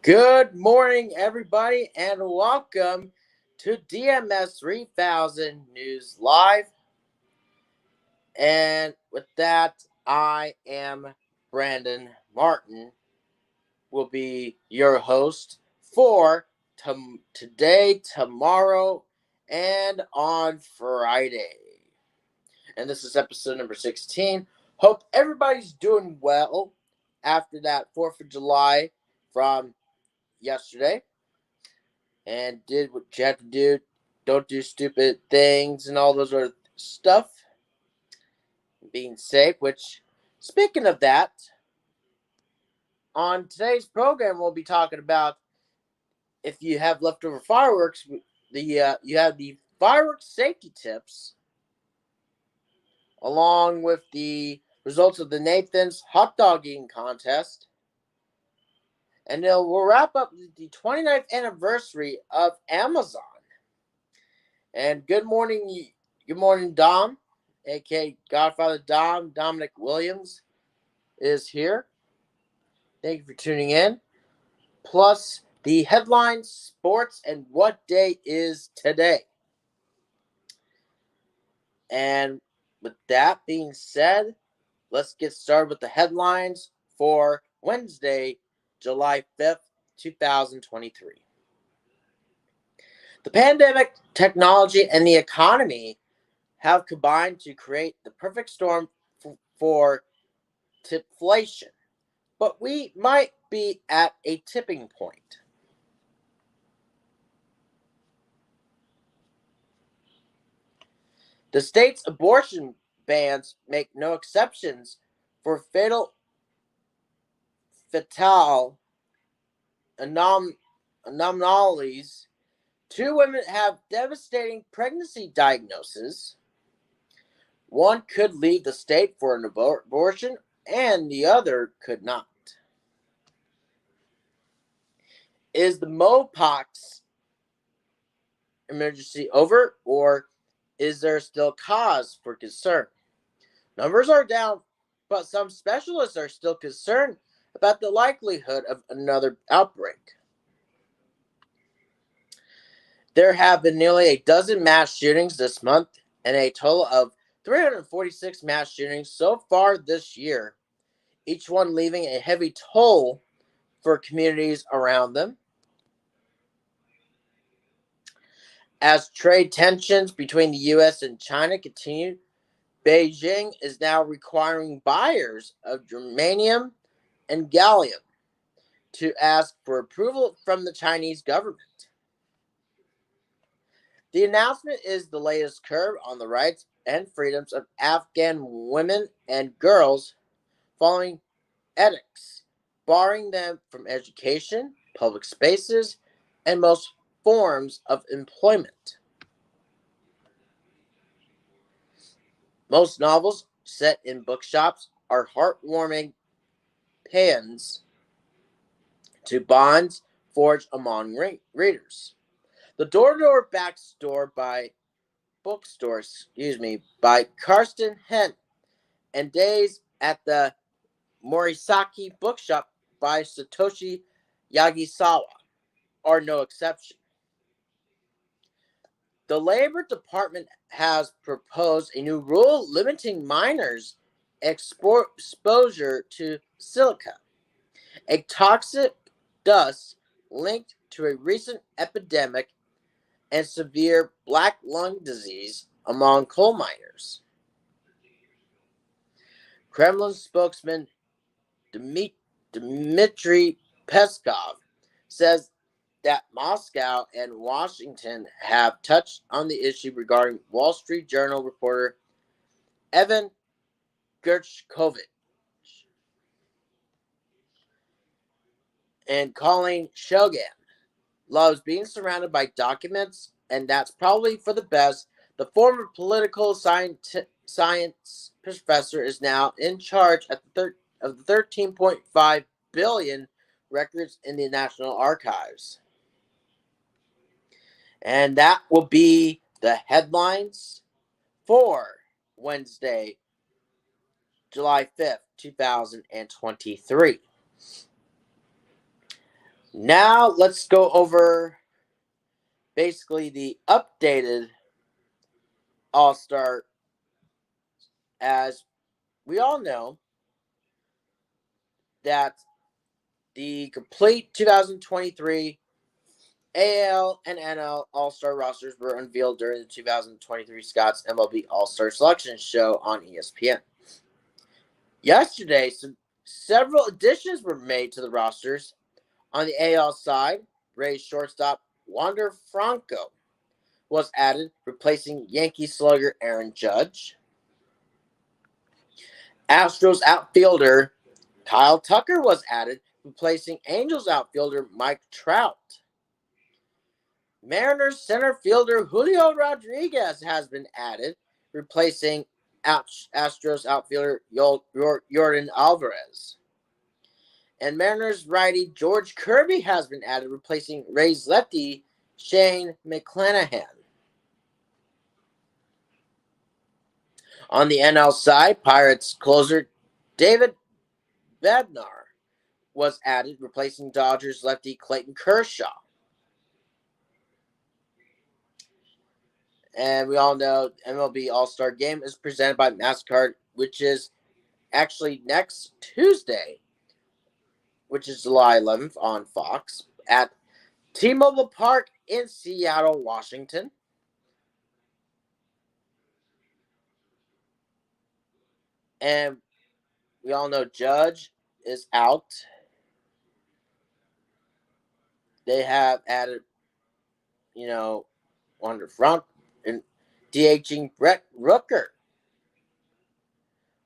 Good morning, everybody, and welcome to DMS 3000 News Live. And with that, I am Brandon Martin, will be your host for today, tomorrow, and on Friday. And this is episode number 16. Hope everybody's doing well after that 4th of July from yesterday. And did what you had to do. Don't do stupid things and all those other stuff. Being safe, which, speaking of that, on today's program, we'll be talking about if you have leftover fireworks, you have the fireworks safety tips, along with the results of the Nathan's hot dog eating contest. And then we'll wrap up the 29th anniversary of Amazon. And good morning, Dom, aka Godfather Dom. Dominic Williams is here. Thank you for tuning in. Plus the headlines, sports, and what day is today. And with that being said, let's get started with the headlines for Wednesday, July 5th, 2023. The pandemic, technology, and the economy have combined to create the perfect storm for tipflation, but we might be at a tipping point. The state's abortion bans make no exceptions for fatal anomalies. Two women have devastating pregnancy diagnoses. One could leave the state for an abortion, and the other could not. Is the Mopox emergency over, or is there still cause for concern? Numbers are down, but some specialists are still concerned about the likelihood of another outbreak. There have been nearly a dozen mass shootings this month and a total of 346 mass shootings so far this year, each one leaving a heavy toll for communities around them. As trade tensions between the U.S. and China continue, Beijing is now requiring buyers of germanium and gallium to ask for approval from the Chinese government. The announcement is the latest curve on the rights and freedoms of Afghan women and girls following edicts barring them from education, public spaces, and most forms of employment. Most novels set in bookshops are heartwarming paeans to bonds forged among readers. The Door-to-Door Backstore by by Karsten Hent and Days at the Morisaki Bookshop by Satoshi Yagisawa are no exception. The Labor Department has proposed a new rule limiting minors' exposure to silica, a toxic dust linked to a recent epidemic and severe black lung disease among coal miners. Kremlin spokesman Dmitry Peskov says that Moscow and Washington have touched on the issue regarding Wall Street Journal reporter Evan Gershkovich and calling Shogun loves being surrounded by documents, and that's probably for the best. The former political science professor is now in charge of the 13.5 billion records in the National Archives. And that will be the headlines for Wednesday, July 5th, 2023. Now let's go over basically the updated All-Star. As we all know that the complete 2023 AL and NL All-Star rosters were unveiled during the 2023 Scotts MLB All-Star Selection Show on ESPN. Yesterday, several additions were made to the rosters. On the AL side, Rays shortstop Wander Franco was added, replacing Yankee slugger Aaron Judge. Astros outfielder Kyle Tucker was added, replacing Angels outfielder Mike Trout. Mariners center fielder Julio Rodriguez has been added, replacing Astros outfielder Yordan Alvarez. And Mariners righty George Kirby has been added, replacing Rays lefty Shane McClanahan. On the NL side, Pirates closer David Bednar was added, replacing Dodgers lefty Clayton Kershaw. And we all know MLB All-Star Game is presented by MasterCard, which is actually next Tuesday, which is July 11th on Fox, at T-Mobile Park in Seattle, Washington. And we all know Judge is out. They have added, Wander Franco and DHing Brett Rooker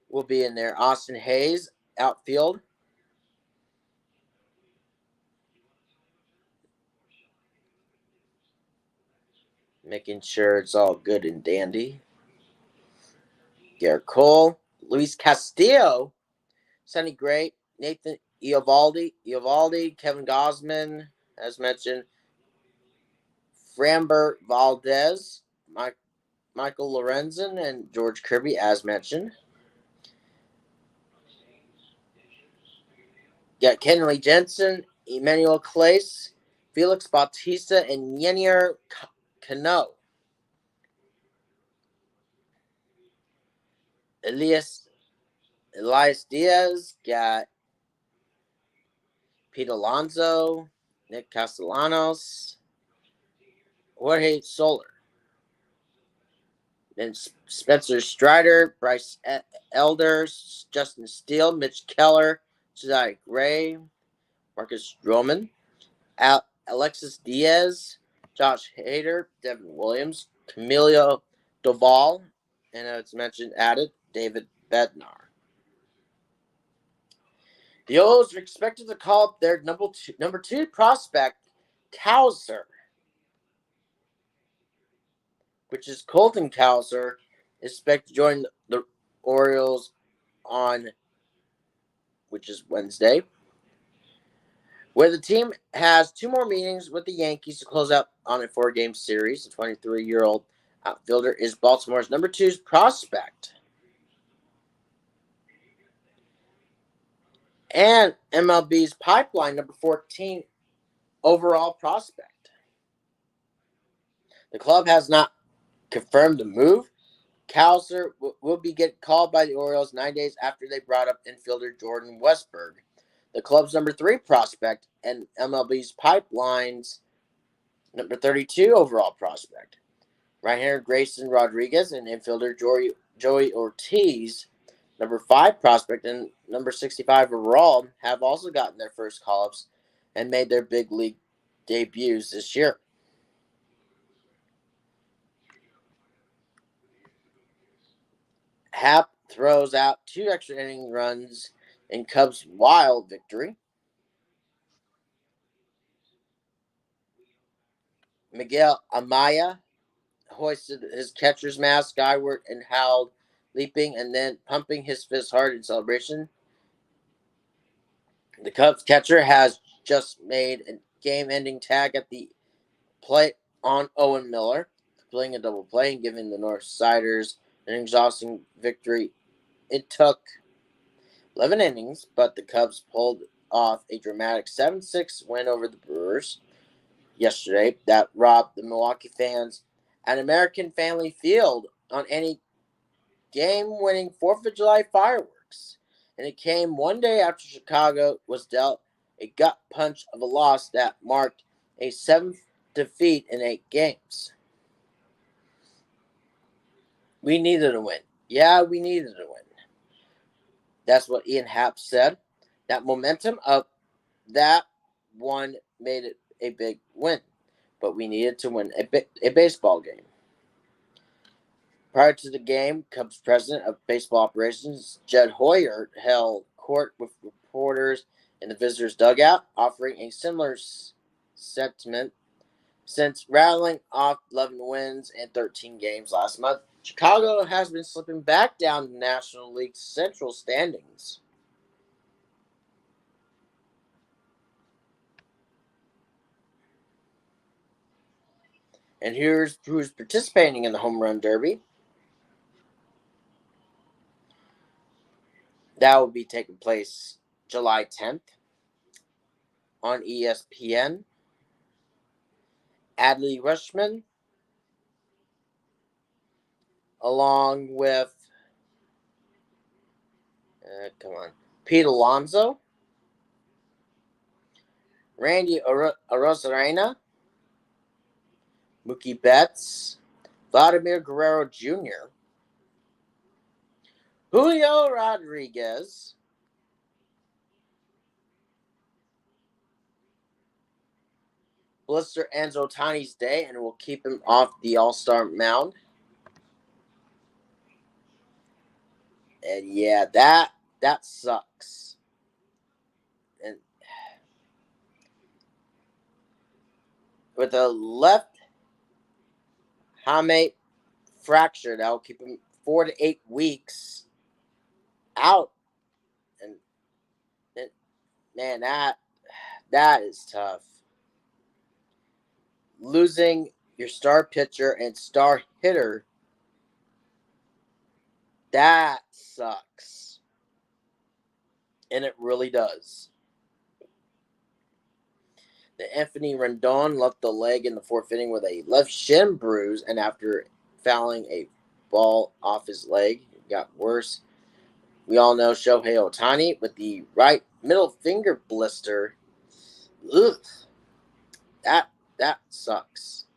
will be in there. Austin Hayes, outfield. Making sure it's all good and dandy. Garrett Cole, Luis Castillo, Sonny Gray, Nathan Eovaldi, Kevin Gausman, as mentioned, Framber Valdez, Michael Lorenzen, and George Kirby, as mentioned. Got Kenley Jensen, Emmanuel Clace, Felix Bautista, and Yennier Cano. Elias Diaz, got Pete Alonso, Nick Castellanos, Jorge Soler. Then Spencer Strider, Bryce Elder, Justin Steele, Mitch Keller, Josiah Gray, Marcus Stroman, Alexis Diaz, Josh Hader, Devin Williams, Camilo Doval, and as mentioned, added David Bednar. The O's are expected to call up their number two prospect, Cowser, which is Colton Cowser, is expected to join the Orioles which is Wednesday, where the team has two more meetings with the Yankees to close out on a 4-game series. The 23-year-old outfielder is Baltimore's number 2 prospect. And MLB's pipeline number 14 overall prospect. The club has not confirmed the move. Cowser will be called by the Orioles 9 days after they brought up infielder Jordan Westburg, the club's number 3 prospect, and MLB's pipeline's number 32 overall prospect. Right-hander Grayson Rodriguez and infielder Joey Ortiz, number 5 prospect and number 65 overall, have also gotten their first call-ups and made their big league debuts this year. Happ throws out 2 extra inning runs in Cubs' wild victory. Miguel Amaya hoisted his catcher's mask skyward and howled, leaping and then pumping his fist hard in celebration. The Cubs catcher has just made a game-ending tag at the plate on Owen Miller, completing a double play and giving the Northsiders an exhausting victory. It took 11 innings, but the Cubs pulled off a dramatic 7-6 win over the Brewers yesterday that robbed the Milwaukee fans at American Family Field on any game-winning 4th of July fireworks. And it came one day after Chicago was dealt a gut punch of a loss that marked a 7th defeat in 8 games. We needed a win. Yeah, we needed a win. That's what Ian Happ said. That momentum of that one made it a big win. But we needed to win a baseball game. Prior to the game, Cubs president of baseball operations, Jed Hoyer, held court with reporters in the visitors' dugout, offering a similar sentiment. Since rattling off 11 wins and 13 games last month, Chicago has been slipping back down the National League Central standings. And here's who's participating in the Home Run Derby. That will be taking place July 10th on ESPN. Adley Rutschman, along with Pete Alonso, Randy Arozarena, Mookie Betts, Vladimir Guerrero Jr., Julio Rodriguez, Blister ends Ohtani's day and will keep him off the All-Star mound. And yeah, that sucks. And with a left hamate fracture, that will keep him 4 to 8 weeks out. And man, that is tough. Losing your star pitcher and star hitter, that sucks. And it really does. The Anthony Rendon left the leg in the 4th inning with a left shin bruise, and after fouling a ball off his leg, it got worse. We all know Shohei Ohtani with the right middle finger blister. Ugh. That sucks.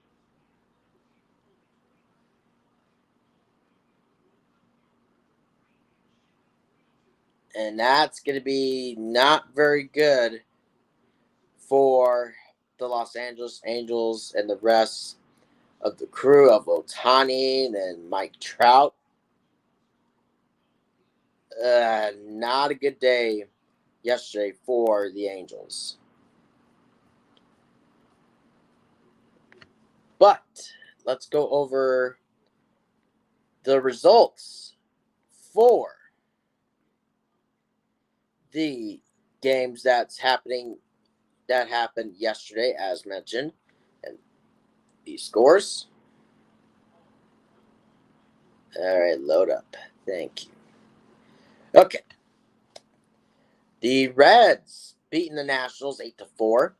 And that's going to be not very good for the Los Angeles Angels and the rest of the crew of Ohtani and Mike Trout. Not a good day yesterday for the Angels. But let's go over the results for the games that happened yesterday, as mentioned, and the scores. All right, load up. Thank you. Okay. The Reds beating the Nationals 8-4.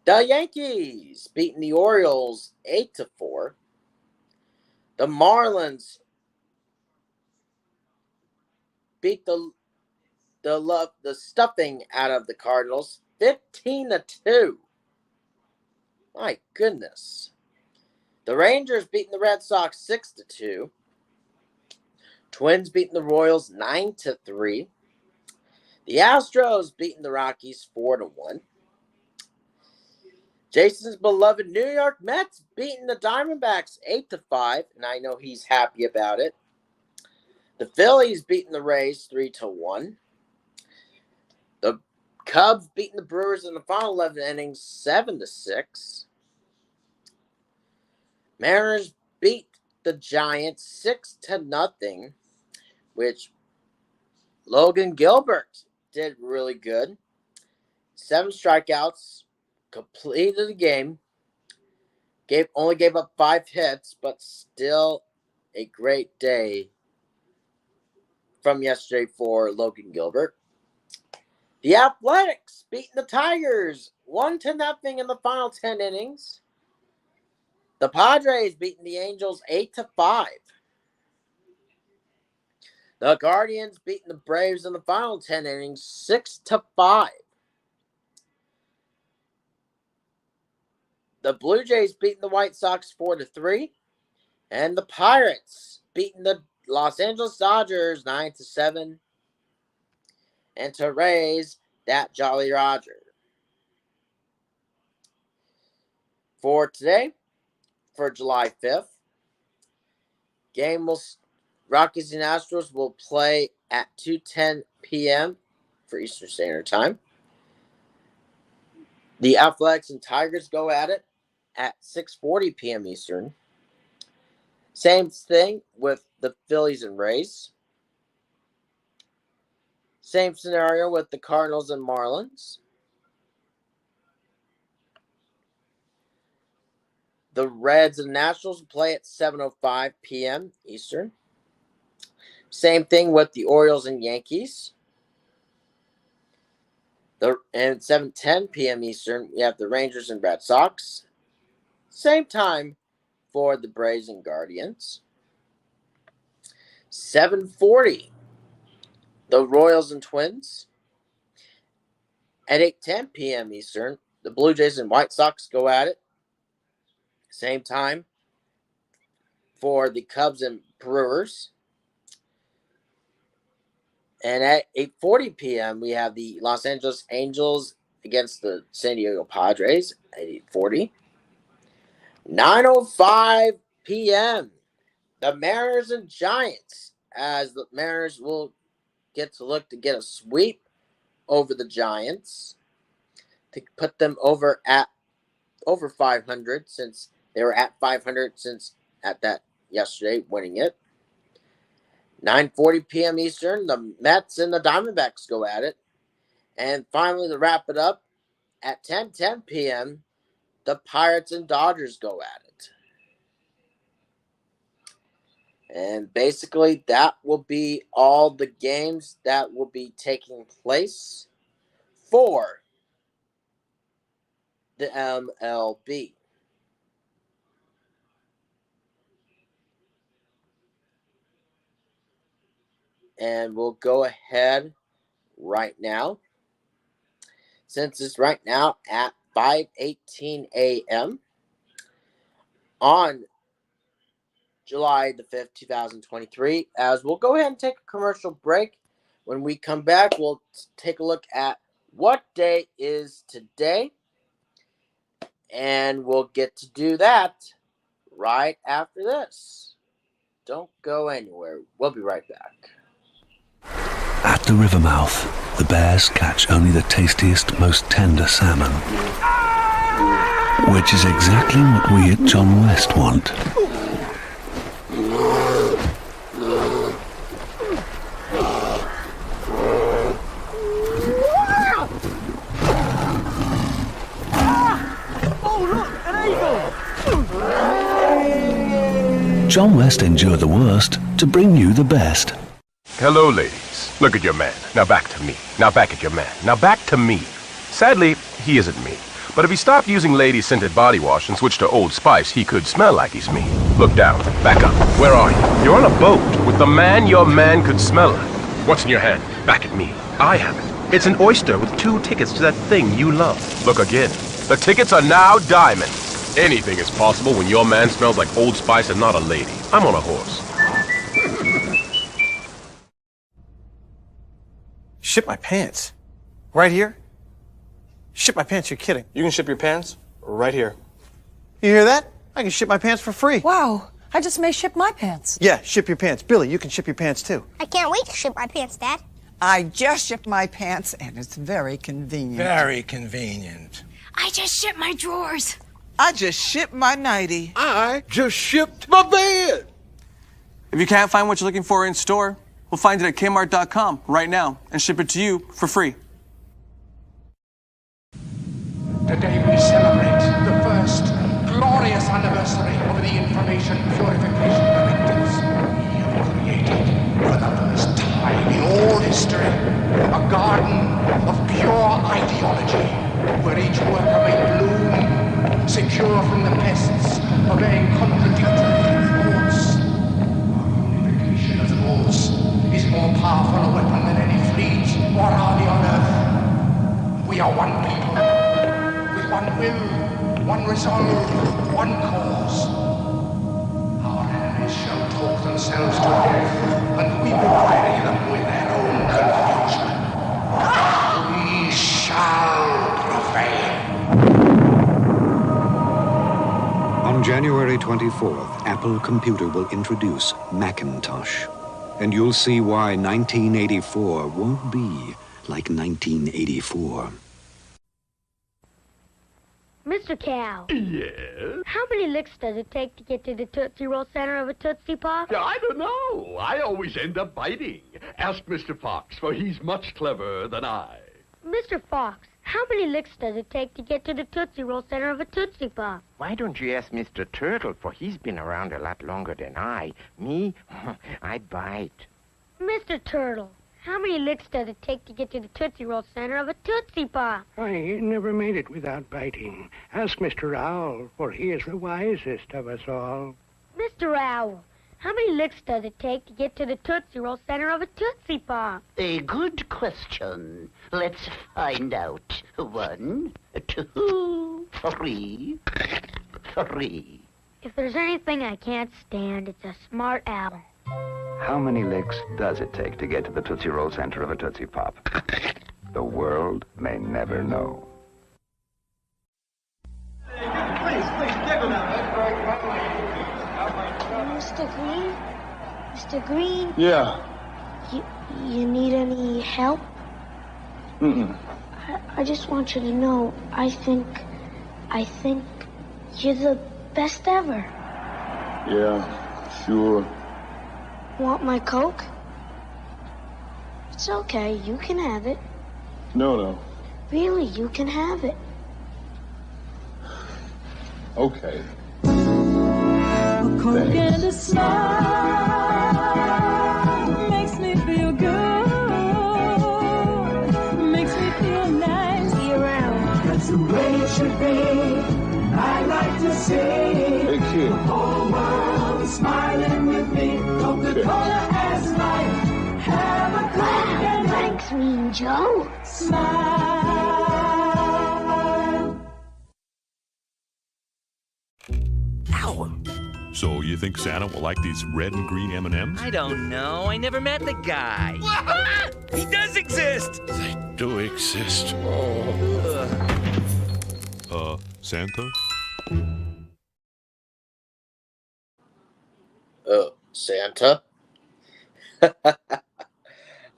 The Yankees beating the Orioles 8-4. The Marlins beat the stuffing out of the Cardinals 15-2. My goodness. The Rangers beating the Red Sox 6-2. Twins beating the Royals 9-3. The Astros beating the Rockies 4-1. Jason's beloved New York Mets beating the Diamondbacks 8-5, and I know he's happy about it. The Phillies beating the Rays 3-1. The Cubs beating the Brewers in the final 11 innings 7-6. Mariners beat the Giants 6-0, which Logan Gilbert did really good. 7 strikeouts, completed the game. Only gave up 5 hits, but still a great day from yesterday for Logan Gilbert. The Athletics beating the Tigers 1-0 in the final 10 innings. The Padres beating the Angels 8-5. The Guardians beating the Braves in the final 10 innings 6-5. The Blue Jays beating the White Sox 4-3. And the Pirates beating the Los Angeles Dodgers 9-7. And to raise that Jolly Roger. For today, for July 5th, Rockies and Astros will play at 2:10 p.m. for Eastern Standard Time. The Athletics and Tigers go at it at 6:40 p.m. Eastern. Same thing with the Phillies and Rays. Same scenario with the Cardinals and Marlins. The Reds and Nationals play at 7:05 p.m. Eastern. Same thing with the Orioles and Yankees. And 7:10 p.m. Eastern, we have the Rangers and Red Sox. Same time for the Braves and Guardians. 7:40, the Royals and Twins. At 8:10 p.m. Eastern, the Blue Jays and White Sox go at it. Same time for the Cubs and Brewers. And at 8:40 p.m., we have the Los Angeles Angels against the San Diego Padres at 8:40. 9:05 p.m., the Mariners and Giants, as the Mariners will get to look to get a sweep over the Giants to put them over 500, since they were at 500 since at that yesterday, winning it. 9:40 p.m. Eastern, the Mets and the Diamondbacks go at it. And finally, to wrap it up, at 10:10 p.m., the Pirates and Dodgers go at it. And basically, that will be all the games that will be taking place for the MLB. And we'll go ahead right now. Since it's right now at 5:18 a.m. on July the 5th, 2023, as we'll go ahead and take a commercial break. When we come back, we'll take a look at what day is today. And we'll get to do that right after this. Don't go anywhere. We'll be right back. At the river mouth, the bears catch only the tastiest, most tender salmon. Which is exactly what we at John West want. John West endured the worst to bring you the best. Hello, ladies. Look at your man. Now back to me. Now back at your man. Now back to me. Sadly, he isn't me. But if he stopped using lady-scented body wash and switched to Old Spice, he could smell like he's me. Look down. Back up. Where are you? You're on a boat with the man your man could smell like. What's in your hand? Back at me. I have it. It's an oyster with 2 tickets to that thing you love. Look again. The tickets are now diamond. Anything is possible when your man smells like Old Spice and not a lady. I'm on a horse. Ship my pants? Right here? Ship my pants, you're kidding. You can ship your pants right here. You hear that? I can ship my pants for free. Wow, I just may ship my pants. Yeah, ship your pants. Billy, you can ship your pants too. I can't wait to ship my pants, Dad. I just shipped my pants, and it's very convenient. Very convenient. I just shipped my drawers. I just shipped my nightie. I just shipped my bed. If you can't find what you're looking for in store, we'll find it at Kmart.com right now and ship it to you for free. Today we celebrate the first glorious anniversary of the Information Purification Directives. We have created, for the first time in all history, a garden of pure where each worker may bloom, secure from the pests, obeying contradictory thoughts. Our unification as wolves is more powerful a weapon than any fleet or army on earth. We are one people, with one will, one resolve, one cause. Our enemies shall talk themselves to death, and we will bury them with their own confusion. We shall prevail. On January 24th, Apple Computer will introduce Macintosh. And you'll see why 1984 won't be like 1984. Mr. Cow. Yes? How many licks does it take to get to the Tootsie Roll center of a Tootsie Pop? I don't know. I always end up biting. Ask Mr. Fox, for he's much cleverer than I. Mr. Fox, how many licks does it take to get to the Tootsie Roll center of a Tootsie Pop? Why don't you ask Mr. Turtle, for he's been around a lot longer than I. Me? I bite. Mr. Turtle, how many licks does it take to get to the Tootsie Roll center of a Tootsie Pop? I never made it without biting. Ask Mr. Owl, for he is the wisest of us all. Mr. Owl, how many licks does it take to get to the Tootsie Roll center of a Tootsie Pop? A good question. Let's find out. 1, 2, 3. If there's anything I can't stand, it's a smart owl. How many licks does it take to get to the Tootsie Roll center of a Tootsie Pop? The world may never know. Mr. Green? Mr. Green? Yeah. You need any help? Mm-mm. I just want you to know, I think you're the best ever. Yeah, sure. Want my Coke? It's okay, you can have it. No. Really, you can have it. Okay. A Coke and a smile makes me feel good. Makes me feel nice. Be around. That's the way it should be. I like to see Hey, kid. the whole world is smiling with me. Coca-Cola as life. Have a Coke and Thanks, Mean Joe. smile. So you think Santa will like these red and green M&Ms? I don't know. I never met the guy. He does exist! They do exist. Santa? Santa?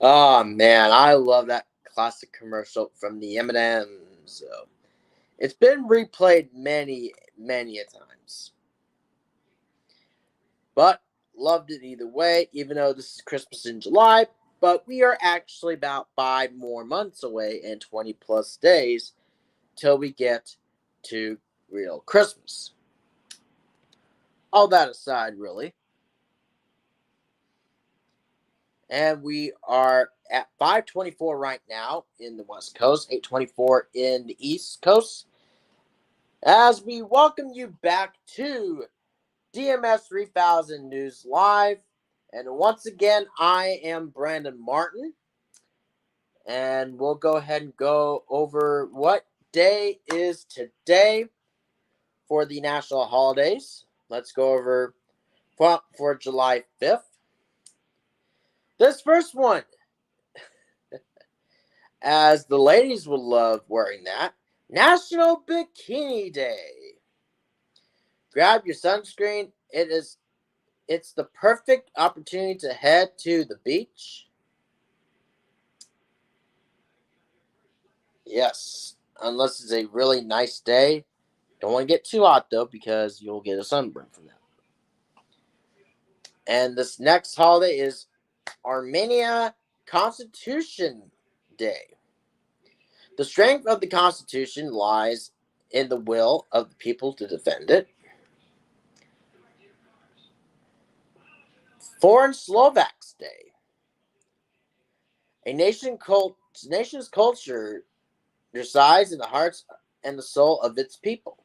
Oh, man, I love that classic commercial from the M&M's. It's been replayed many, many a times. But loved it either way, even though this is Christmas in July. But we are actually about 5 more months away and 20 plus days till we get to real Christmas. All that aside, really. And we are at 5:24 right now in the West Coast, 8:24 in the East Coast. As we welcome you back to DMS 3000 News Live. And once again, I am Brandon Martin. And we'll go ahead and go over what day is today for the national holidays. Let's go over for July 5th. This first one, as the ladies will love wearing that, National Bikini Day. Grab your sunscreen. It's the perfect opportunity to head to the beach. Yes, unless it's a really nice day. Don't want to get too hot though, because you'll get a sunburn from that. And this next holiday is Armenia Constitution Day. The strength of the Constitution lies in the will of the people to defend it. Foreign Slovaks Day. A nation's culture resides in the hearts and the soul of its people.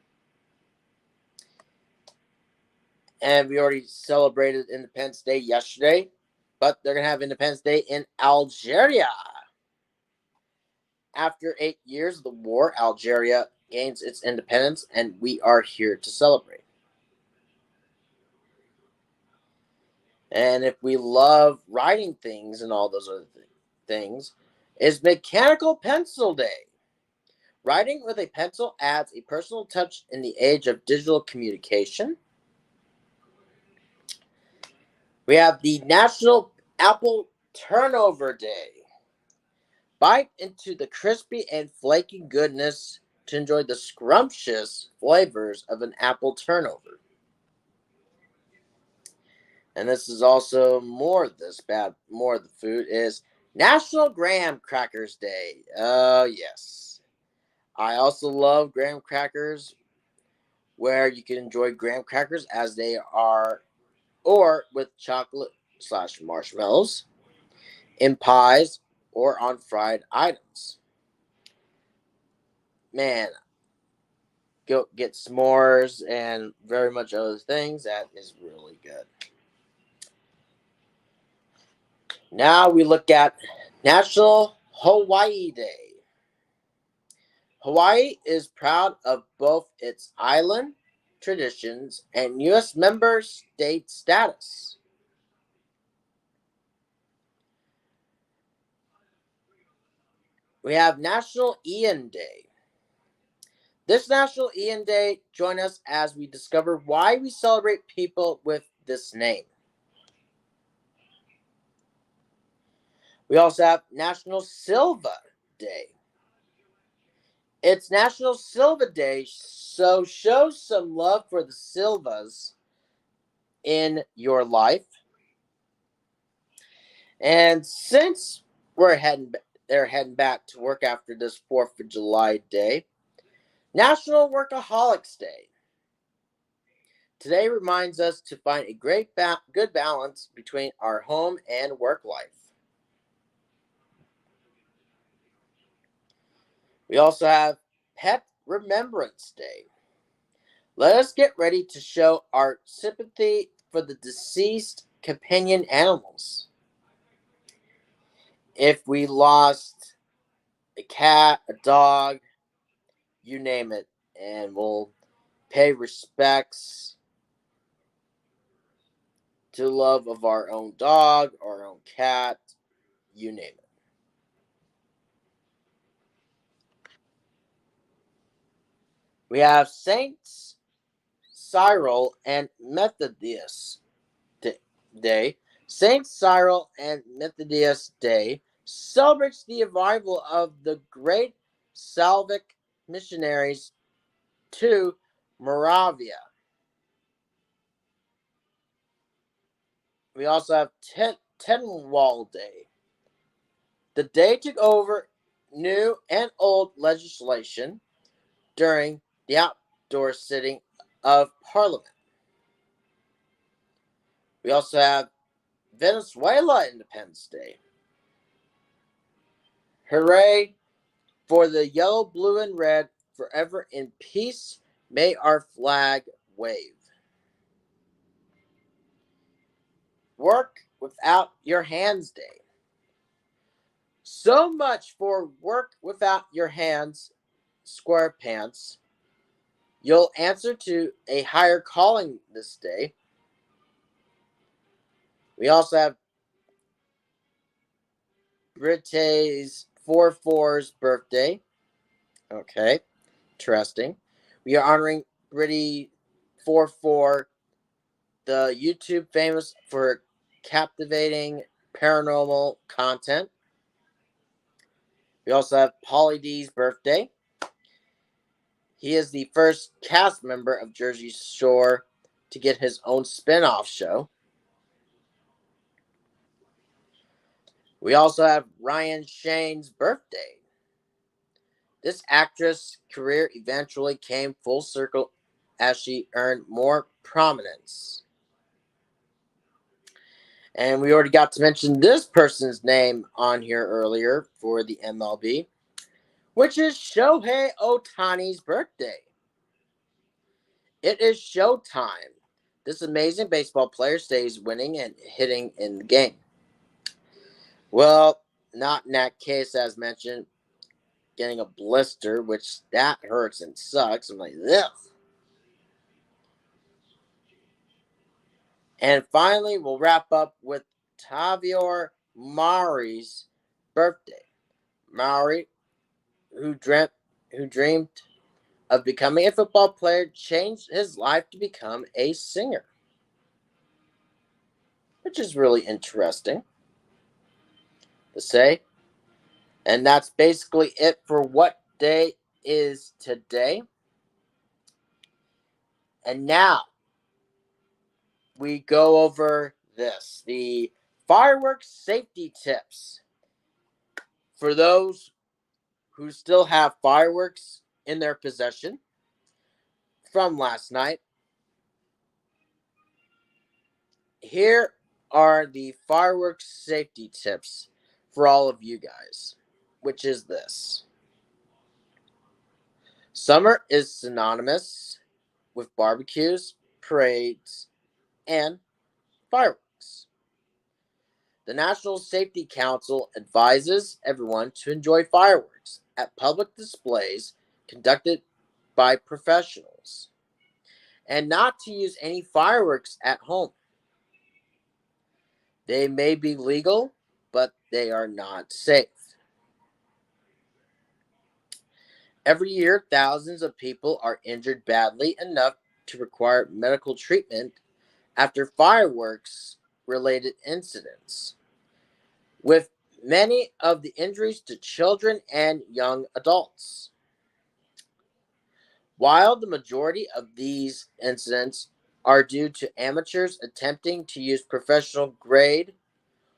And we already celebrated Independence Day yesterday, but they're going to have Independence Day in Algeria. After 8 years of the war, Algeria gains its independence, and we are here to celebrate. And if we love writing things and all those other things, is Mechanical Pencil Day. Writing with a pencil adds a personal touch in the age of digital communication. We have the National Apple Turnover Day. Bite into the crispy and flaky goodness to enjoy the scrumptious flavors of an apple turnover. And this is also more of the food is National Graham Crackers Day. Oh, yes. I also love graham crackers, where you can enjoy graham crackers as they are, or with chocolate/marshmallows, in pies, or on fried items. Man, go get s'mores and very much other things. That is really good. Now we look at National Hawaii Day. Hawaii is proud of both its island traditions and U.S. member state status. We have National Ian Day. This National Ian Day, join us as we discover why we celebrate people with this name. We also have National Silva Day. It's National Silva Day, so show some love for the Silvas in your life. And since they're heading back to work after this 4th of July day, National Workaholics Day. Today reminds us to find a good balance between our home and work life. We also have Pet Remembrance Day. Let us get ready to show our sympathy for the deceased companion animals. If we lost a cat, a dog, you name it, and we'll pay respects to love of our own dog, our own cat, you name it. We have Saints Cyril and Methodius Day. Saint Cyril and Methodius Day celebrates the arrival of the great Slavic missionaries to Moravia. We also have Tenwall Day. The day took over new and old legislation during the outdoor sitting of Parliament. We also have Venezuela Independence Day. Hooray for the yellow, blue, and red, forever in peace, may our flag wave. Work Without Your Hands Day. So much for Work Without Your Hands, SquarePants. You'll answer to a higher calling this day. We also have Britte's 44's birthday. Okay, interesting. We are honoring Britty 44, the YouTube famous for captivating paranormal content. We also have Pauly D's birthday. He is the first cast member of Jersey Shore to get his own spin-off show. We also have Ryan Shane's birthday. This actress' career eventually came full circle as she earned more prominence. And we already got to mention this person's name on here earlier for the MLB. which is Shohei Ohtani's birthday. It is showtime. This amazing baseball player stays winning and hitting in the game. Well, not in that case, as mentioned, getting a blister, which that hurts and sucks. I'm like, ugh. And finally, we'll wrap up with Tavior Maury's birthday. Maury, who dreamed of becoming a football player, changed his life to become a singer, which is really interesting to say. And that's basically it for what day is today. And now we go over this, the fireworks safety tips for those who still have fireworks in their possession from last night. Here are the fireworks safety tips for all of you guys, which is this. Summer is synonymous with barbecues, parades, and fireworks. The National Safety Council advises everyone to enjoy fireworks at public displays conducted by professionals and not to use any fireworks at home. They may be legal, but they are not safe. Every year, thousands of people are injured badly enough to require medical treatment after fireworks-related incidents, with many of the injuries to children and young adults. While the majority of these incidents are due to amateurs attempting to use professional-grade,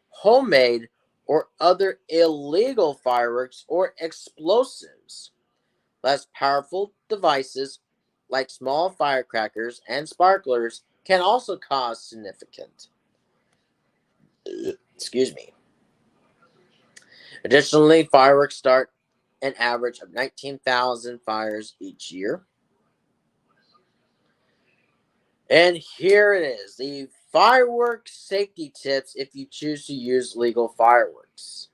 homemade, or other illegal fireworks or explosives, less powerful devices like small firecrackers and sparklers can also cause significant. Additionally, fireworks start an average of 19,000 fires each year. And here it is, the fireworks safety tips if you choose to use legal fireworks.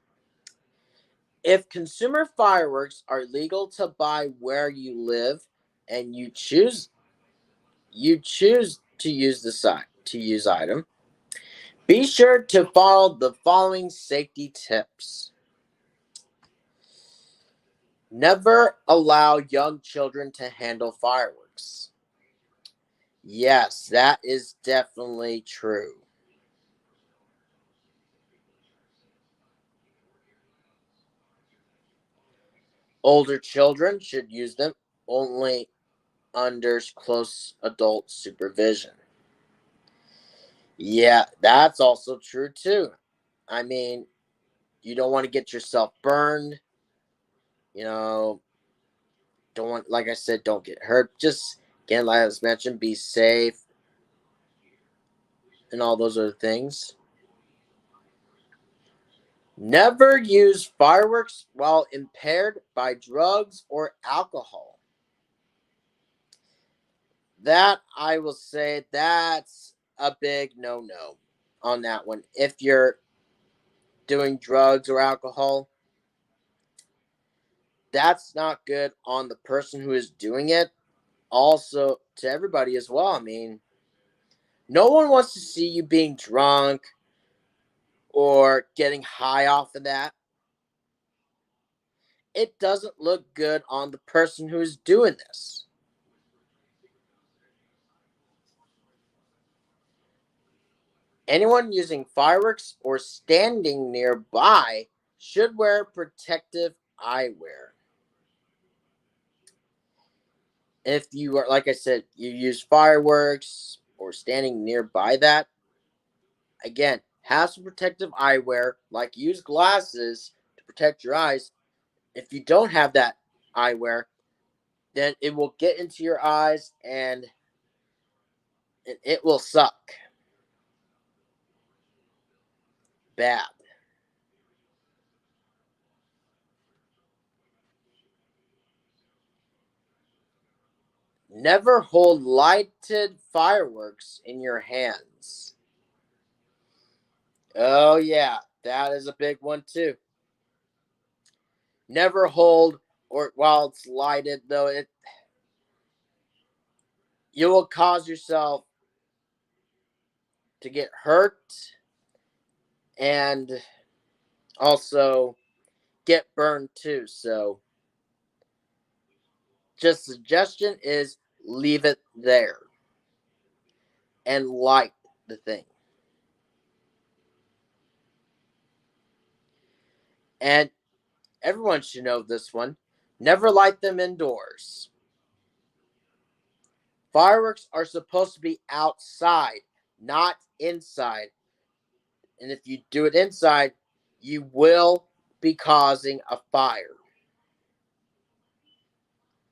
If consumer fireworks are legal to buy where you live and you choose to use the item, be sure to follow the following safety tips. Never allow young children to handle fireworks. Yes, that is definitely true. Older children should use them only under close adult supervision. Yeah, that's also true too. I mean, you don't want to get yourself burned. You know, don't want, like I said, don't get hurt. Just, again, like I was mentioned, be safe and all those other things. Never use fireworks while impaired by drugs or alcohol. That, I will say, that's a big no-no on that one. If you're doing drugs or alcohol, that's not good on the person who is doing it. Also, to everybody as well. I mean, no one wants to see you being drunk or getting high off of that. It doesn't look good on the person who is doing this. Anyone using fireworks or standing nearby should wear protective eyewear. If you are, like I said, you use fireworks or standing nearby that, again, have some protective eyewear, like use glasses to protect your eyes. If you don't have that eyewear, then it will get into your eyes and it will suck. Bad. Never hold lighted fireworks in your hands. Oh, yeah, that is a big one, too. Never hold, or while it's lighted, though, you will cause yourself to get hurt and also get burned, too. So, just suggestion is leave it there and light the thing. And everyone should know this one. Never light them indoors. Fireworks are supposed to be outside, not inside. And if you do it inside, you will be causing a fire.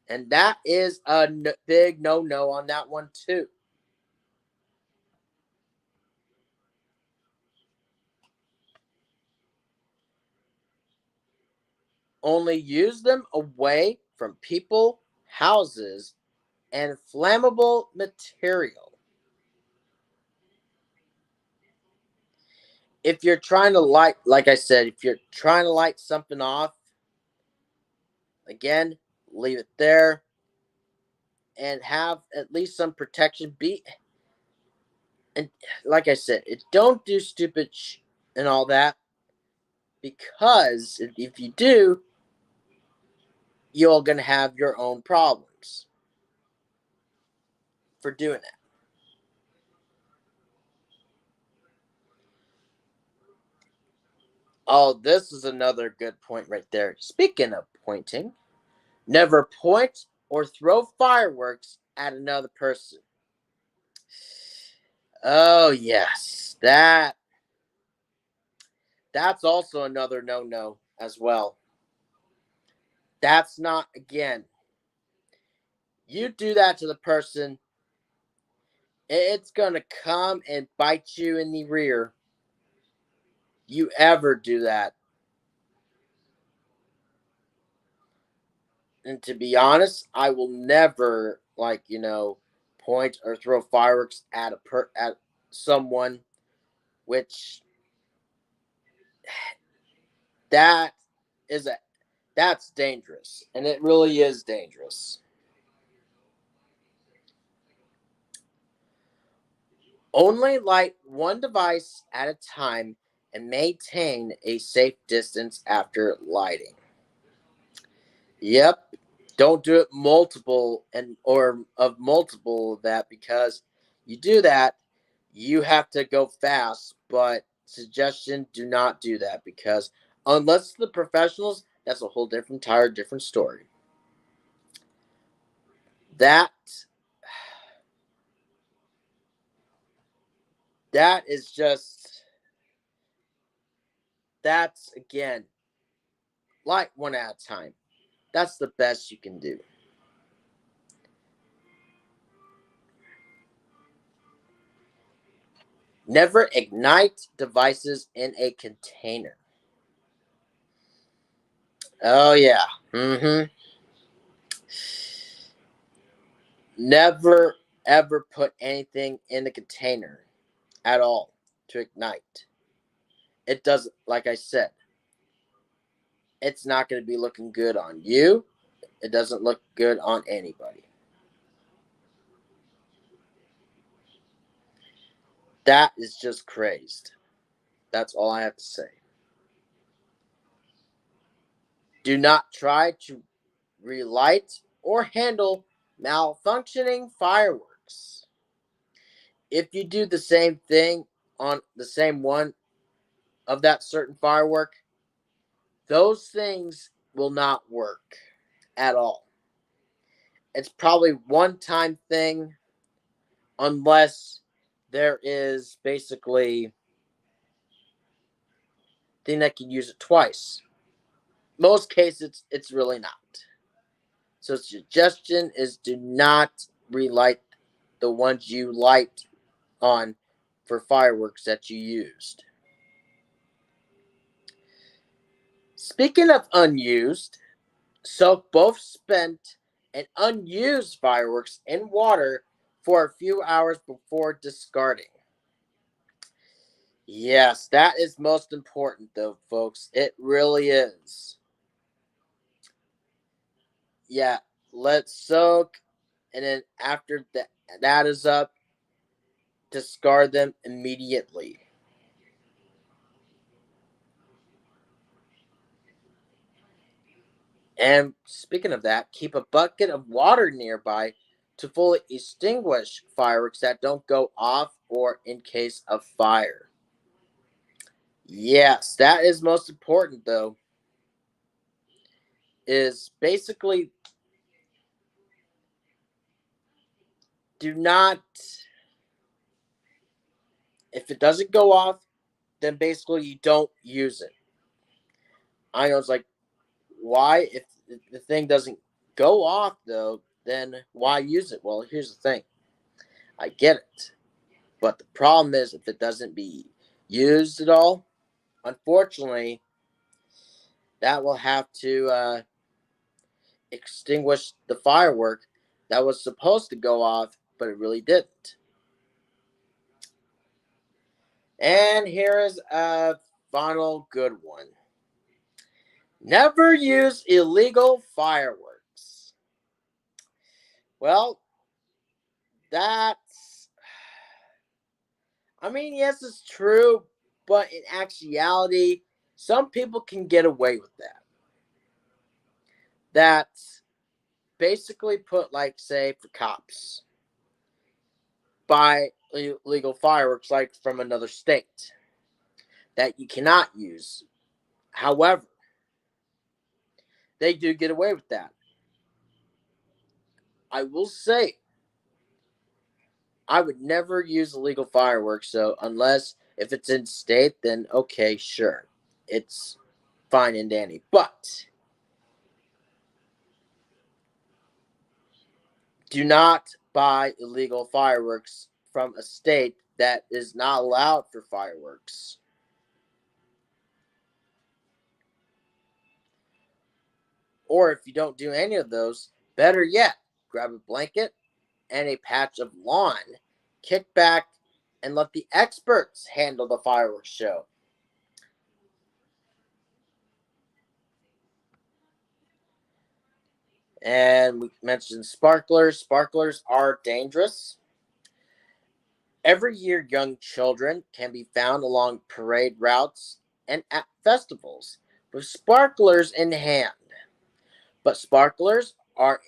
And that is a big no-no on that one, too. Only use them away from people, houses, and flammable material. If you're trying to light, like I said, if you're trying to light something off, again, leave it there and have at least some protection. And like I said, don't do stupid and all that, because if you do, you're going to have your own problems for doing that. Oh, this is another good point right there. Speaking of pointing, never point or throw fireworks at another person. Oh, yes. That's also another no-no as well. That's not, again, you do that to the person, it's going to come and bite you in the rear. You ever do that. And to be honest, I will never, point or throw fireworks at at someone, which that's dangerous, and it really is dangerous. Only light one device at a time and maintain a safe distance after lighting. Yep. Don't do it multiple of that, because you do that, you have to go fast. But suggestion, do not do that, because unless the professionals, that's a whole different story. That is just, that's, again, light one at a time. That's the best you can do. Never ignite devices in a container. Oh, yeah. Never, ever put anything in the container at all to ignite. It doesn't, like I said, it's not going to be looking good on you. It doesn't look good on anybody. That is just crazed. That's all I have to say. Do not try to relight or handle malfunctioning fireworks. If you do the same thing on the same one of that certain firework, those things will not work at all. It's probably one-time thing, unless there is basically thing that can use it twice. Most cases, it's really not. So suggestion is, do not relight the ones you light on for fireworks that you used. Speaking of unused, soak both spent and unused fireworks in water for a few hours before discarding. Yes, that is most important, though, folks. It really is. Yeah, let's soak, and then after that is up, discard them immediately. And speaking of that, keep a bucket of water nearby to fully extinguish fireworks that don't go off or in case of fire. Yes, that is most important, though. Is basically do not, if it doesn't go off, then basically you don't use it. I know it's like, why? If the thing doesn't go off, though, then why use it? Well, here's the thing. I get it. But the problem is, if it doesn't be used at all, unfortunately, that will have to extinguish the firework that was supposed to go off, but it really didn't. And here is a final good one. Never use illegal fireworks. Well, that's... I mean, yes, it's true, but in actuality, some people can get away with that. That's basically put, like, say, for cops, buy illegal fireworks, like from another state, that you cannot use. However, they do get away with that. I will say, I would never use illegal fireworks, so unless if it's in state, then okay, sure. It's fine and dandy. But do not buy illegal fireworks from a state that is not allowed for fireworks. Or if you don't do any of those, better yet, grab a blanket and a patch of lawn, kick back, and let the experts handle the fireworks show. And we mentioned sparklers. Sparklers are dangerous. Every year, young children can be found along parade routes and at festivals with sparklers in hand. But sparklers are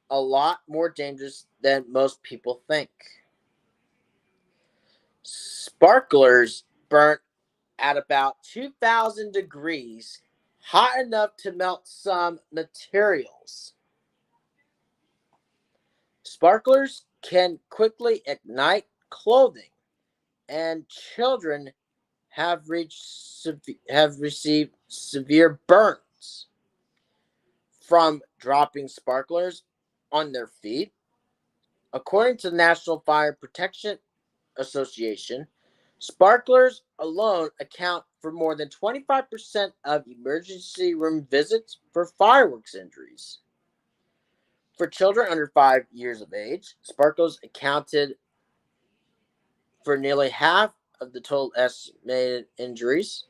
a lot more dangerous than most people think. Sparklers burn at about 2,000 degrees, hot enough to melt some materials. Sparklers can quickly ignite clothing, and children have received severe burns from dropping sparklers on their feet. According to the National Fire Protection Association, sparklers alone account for more than 25% of emergency room visits for fireworks injuries. For children under 5 years of age, sparklers accounted for nearly half of the total estimated injuries.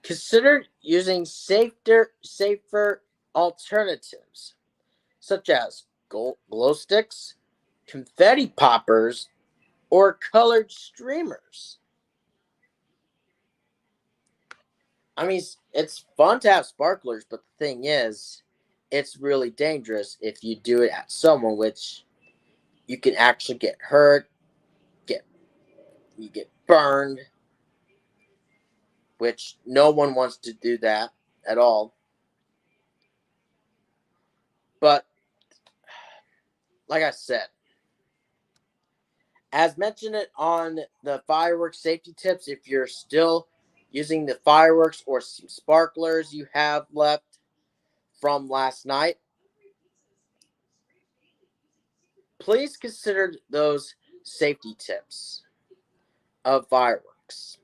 Consider using safer alternatives, such as glow sticks, confetti poppers, or colored streamers. I mean, it's fun to have sparklers, but the thing is, it's really dangerous if you do it at someone, which you can actually get hurt, you get burned, which no one wants to do that at all. But, like I said, as mentioned it on the fireworks safety tips, if you're still using the fireworks or some sparklers you have left from last night, please consider those safety tips of fireworks.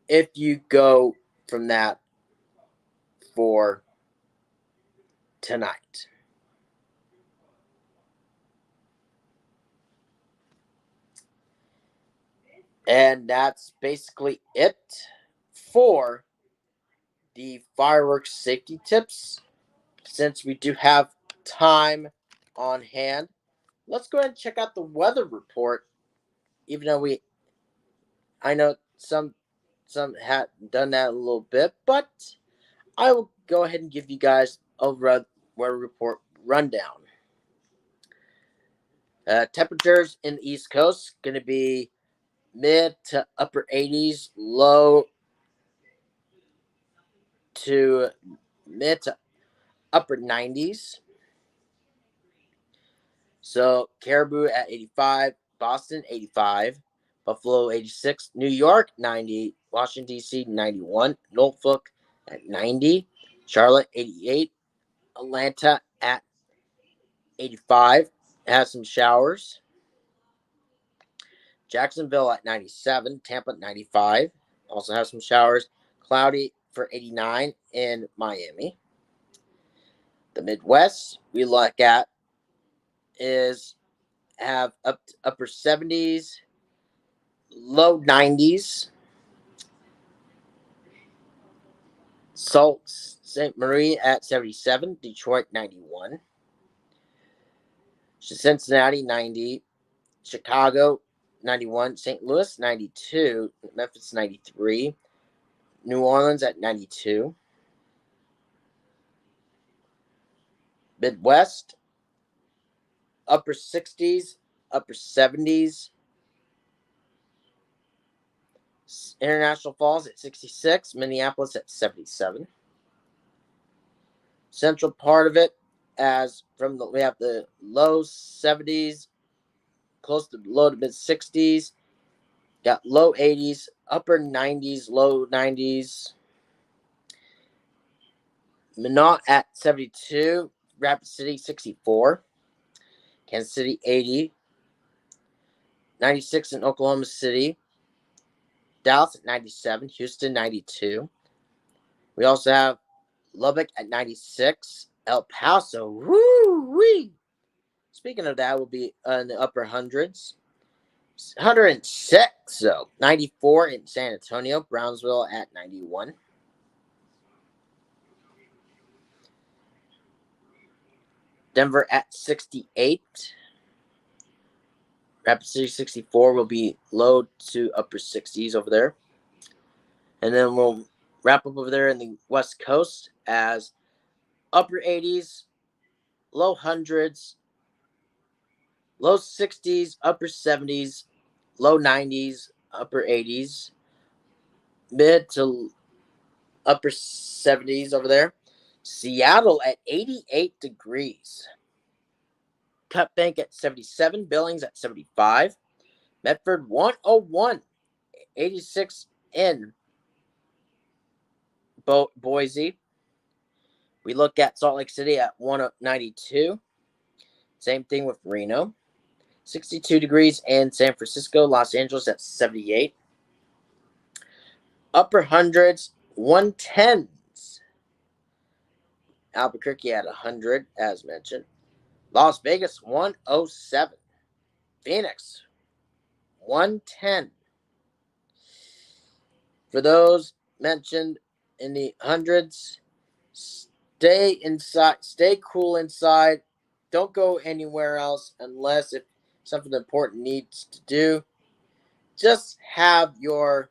If you go from that for tonight. And that's basically it for the fireworks safety tips. Since we do have time on hand, let's go ahead and check out the weather report. Even though I know some had done that a little bit, but I will go ahead and give you guys a weather report rundown. Temperatures in the East Coast going to be mid to upper 80s, low to mid to upper 90s. So Caribou at 85, Boston 85, Buffalo 86, New York 90, Washington D.C. 91, Norfolk at 90, Charlotte 88, Atlanta at 85, has some showers. Jacksonville at 97, Tampa at 95, also has some showers. Cloudy for 89 in Miami. The Midwest we look at is have up to upper 70s, low 90s. Sault Ste. Marie at 77, Detroit 91, Cincinnati 90, Chicago 91, St. Louis 92, Memphis 93, New Orleans at 92. Midwest, upper 60s, upper 70s. International Falls at 66, Minneapolis at 77. Central part of it, we have the low 70s, close to low to mid 60s. Got low 80s, upper 90s, low 90s. Minot at 72, Rapid City 64, Kansas City 80, 96 in Oklahoma City, Dallas at 97, Houston 92. We also have Lubbock at 96, El Paso, woo-wee. Speaking of that, will be in the upper hundreds. 106, so 94 in San Antonio, Brownsville at 91. Denver at 68. Rapid City 64 will be low to upper 60s over there. And then we'll wrap up over there in the West Coast as upper 80s, low hundreds, low 60s, upper 70s, low 90s, upper 80s, mid to upper 70s over there. Seattle at 88 degrees. Cut Bank at 77, Billings at 75, Medford 101, 86 in Boise. We look at Salt Lake City at 192. Same thing with Reno. 62 degrees in San Francisco, Los Angeles at 78. Upper hundreds, 110s. Albuquerque at 100, as mentioned. Las Vegas, 107. Phoenix, 110. For those mentioned in the hundreds, stay inside, stay cool inside. Don't go anywhere else unless if something important needs to do. Just have your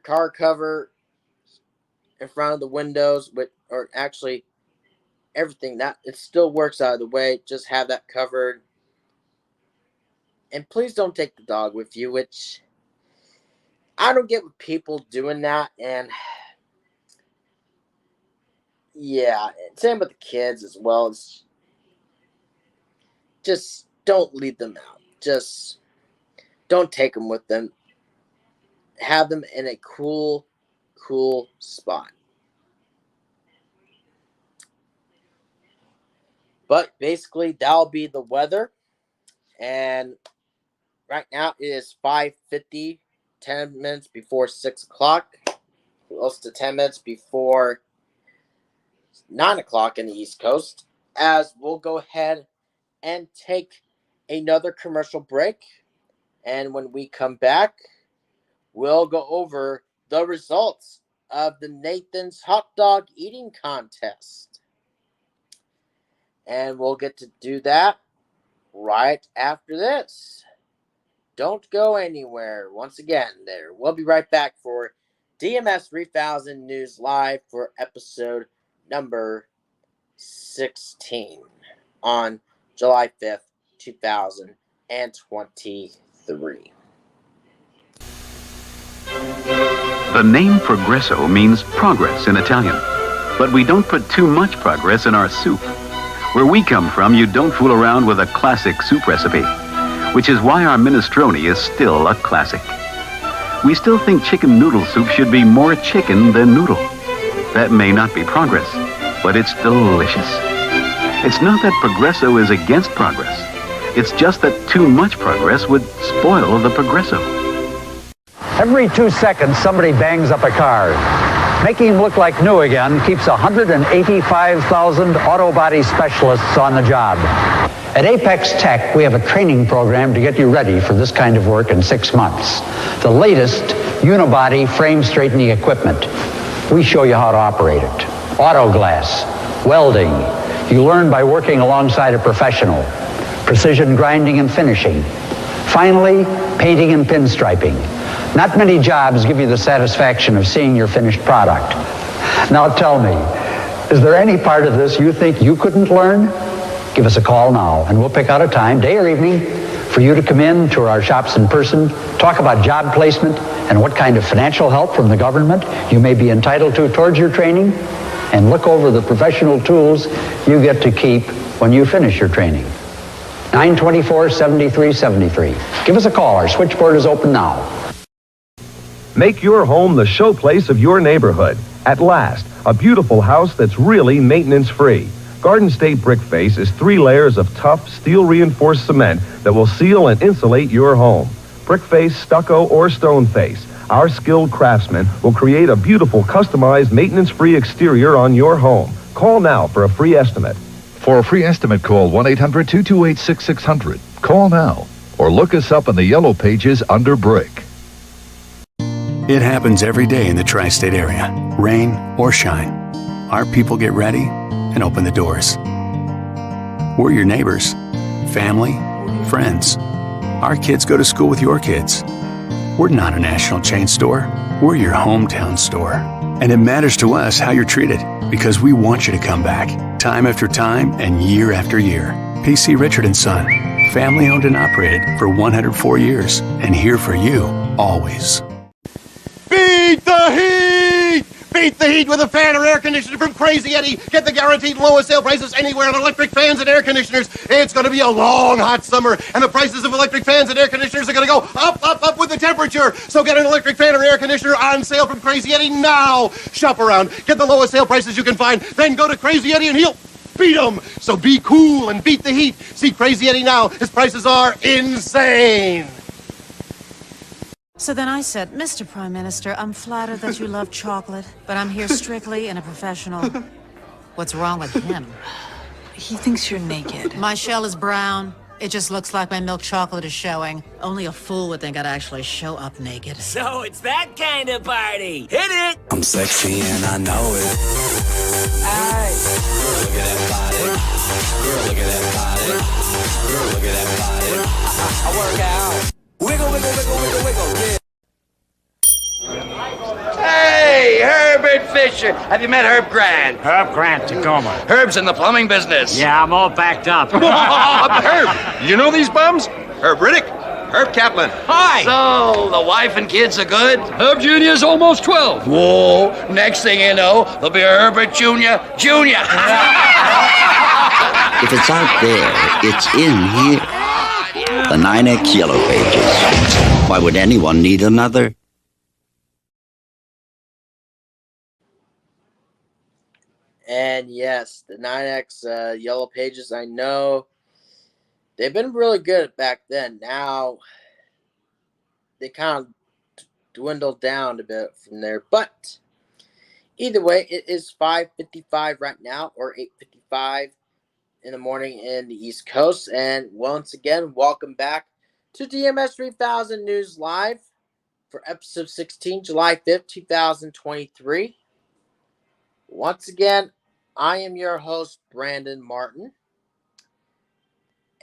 car cover in front of the windows, or actually everything that it still works out of the way. Just have that covered. And please don't take the dog with you, which I don't get with people doing that. And yeah, same with the kids as well. It's just don't leave them out. Just don't take them with them. Have them in a cool spot. But basically, that'll be the weather. And right now it is 5:50, 10 minutes before 6 o'clock. Close to 10 minutes before 9 o'clock in the East Coast, as we'll go ahead and take another commercial break. And when we come back, we'll go over the results of the Nathan's Hot Dog Eating Contest. And we'll get to do that right after this. Don't go anywhere. Once again, there. We'll be right back for DMS 3000 News Live for episode number 16 on July 5th, 2023. The name Progresso means progress in Italian, but we don't put too much progress in our soup. Where we come from, you don't fool around with a classic soup recipe, which is why our minestrone is still a classic. We still think chicken noodle soup should be more chicken than noodle. That may not be progress, but it's delicious. It's not that Progresso is against progress. It's just that too much progress would spoil the Progresso. Every 2 seconds, somebody bangs up a car. Making him look like new again keeps 185,000 auto body specialists on the job. At Apex Tech, we have a training program to get you ready for this kind of work in 6 months. The latest unibody frame straightening equipment. We show you how to operate it. Auto glass, welding. You learn by working alongside a professional. Precision grinding and finishing. Finally, painting and pinstriping. Not many jobs give you the satisfaction of seeing your finished product. Now tell me, is there any part of this you think you couldn't learn? Give us a call now, and we'll pick out a time, day or evening, for you to come in to our shops in person, talk about job placement and what kind of financial help from the government you may be entitled to towards your training, and look over the professional tools you get to keep when you finish your training. 924-7373. Give us a call. Our switchboard is open now. Make your home the showplace of your neighborhood. At last, a beautiful house that's really maintenance-free. Garden State Brick Face is 3 layers of tough, steel-reinforced cement that will seal and insulate your home. Brick face, stucco, or stone face, our skilled craftsmen will create a beautiful, customized, maintenance-free exterior on your home. Call now for a free estimate. For a free estimate, call 1-800-228-6600. Call now, or look us up in the yellow pages under Brick. It happens every day in the tri-state area, rain or shine. Our people get ready and open the doors. We're your neighbors, family, friends. Our kids go to school with your kids. We're not a national chain store. We're your hometown store. And it matters to us how you're treated, because we want you to come back time after time and year after year. PC Richard & Son, family owned and operated for 104 years, and here for you always. Beat the heat! Beat the heat with a fan or air conditioner from Crazy Eddie. Get the guaranteed lowest sale prices anywhere on electric fans and air conditioners. It's going to be a long, hot summer, and the prices of electric fans and air conditioners are going to go up, up, up with the temperature. So get an electric fan or air conditioner on sale from Crazy Eddie now. Shop around, get the lowest sale prices you can find, then go to Crazy Eddie and he'll beat them. So be cool and beat the heat. See Crazy Eddie now. His prices are insane. So then I said, Mr. Prime Minister, I'm flattered that you love chocolate, but I'm here strictly in a professional. What's wrong with him? He thinks you're naked. My shell is brown. It just looks like my milk chocolate is showing. Only a fool would think I'd actually show up naked. So it's that kind of party. Hit it! I'm sexy and I know it. Aye. Look at that body. Look at that body. Look at that body. I work out. Wiggle, wiggle, wiggle, wiggle, wiggle, yeah. Hey, Herbert Fisher. Have you met Herb Grant? Herb Grant, Tacoma. Herb's in the plumbing business. Yeah, I'm all backed up. Herb, you know these bums? Herb Riddick, Herb Kaplan. Hi. So, the wife and kids are good? Herb Jr.'s almost 12. Whoa, next thing you know, there'll be a Herbert Jr. Jr. If it's out there, it's in here. The 9X Yellow Pages. Why would anyone need another? And yes, the 9X Yellow Pages, I know they've been really good back then. Now they kind of dwindled down a bit from there. But Either way, it is 5:55 right now, or 8:55 in the morning in the East Coast. And once again, welcome back to DMS 3000 News Live for episode 16, July 5th, 2023. Once again, I am your host, Brandon Martin.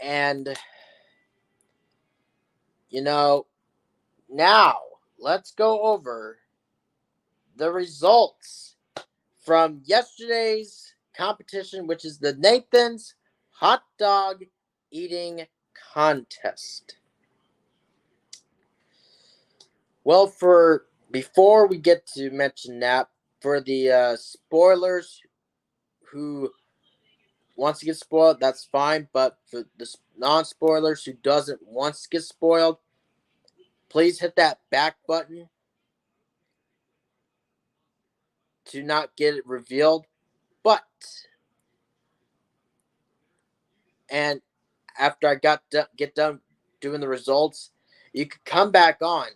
And, now let's go over the results from yesterday's competition, which is the Nathan's Hot Dog Eating Contest. Well, before we get to mention that, for the spoilers who wants to get spoiled, that's fine. But for the non-spoilers who doesn't want to get spoiled, please hit that back button to not get it revealed. And after I get done doing the results, you could come back on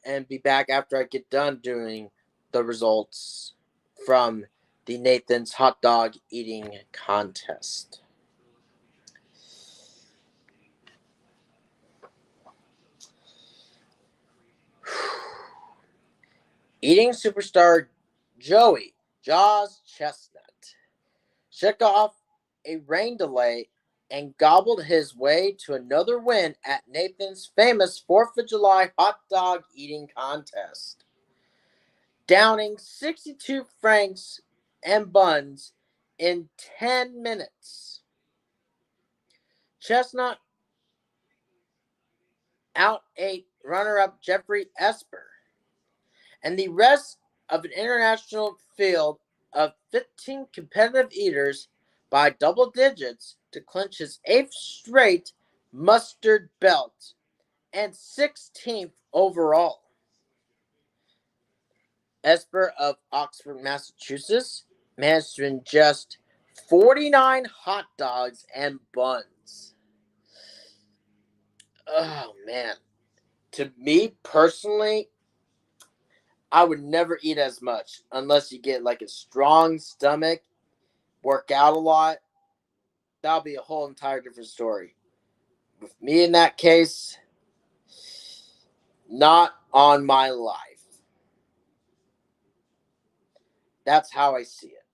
and be back after I get done doing the results from the Nathan's Hot Dog Eating Contest. Eating superstar Joey Jaws Chestnut shook off a rain delay and gobbled his way to another win at Nathan's famous 4th of July hot dog eating contest, downing 62 franks and buns in 10 minutes. Chestnut out-ate runner-up Jeffrey Esper and the rest of an international field of 15 competitive eaters by double digits to clinch his 8th straight mustard belt and 16th overall. Esper of Oxford, Massachusetts, managed to ingest 49 hot dogs and buns. Oh, man. To me, personally, I would never eat as much unless you get like a strong stomach, work out a lot. That'll be a whole entire different story. With me in that case, not on my life. That's how I see it.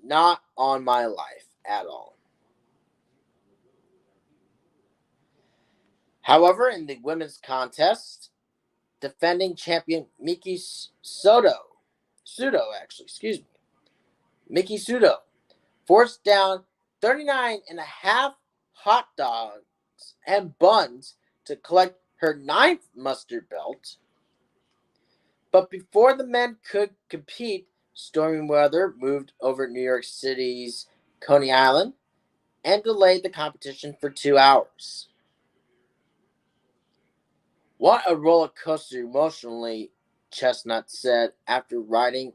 Not on my life at all. However, in the women's contest, defending champion Miki Sudo, Miki Sudo, forced down 39 and a half hot dogs and buns to collect her 9th mustard belt. But before the men could compete, stormy weather moved over New York City's Coney Island and delayed the competition for 2 hours. What a roller coaster emotionally, Chestnut said after riding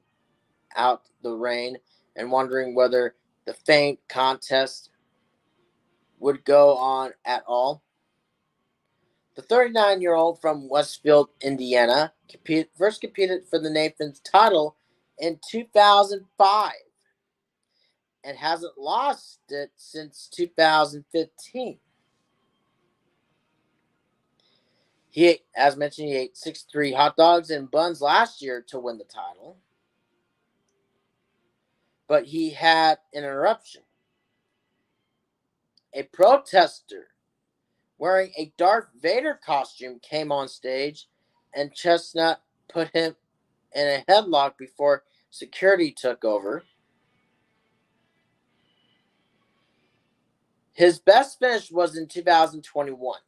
out the rain and wondering whether the famed contest would go on at all. The 39-year-old from Westfield, Indiana, first competed for the Nathan's title in 2005 and hasn't lost it since 2015. As mentioned, he ate 63 hot dogs and buns last year to win the title. But he had an interruption. A protester wearing a Darth Vader costume came on stage, and Chestnut put him in a headlock before security took over. His best finish was in 2021.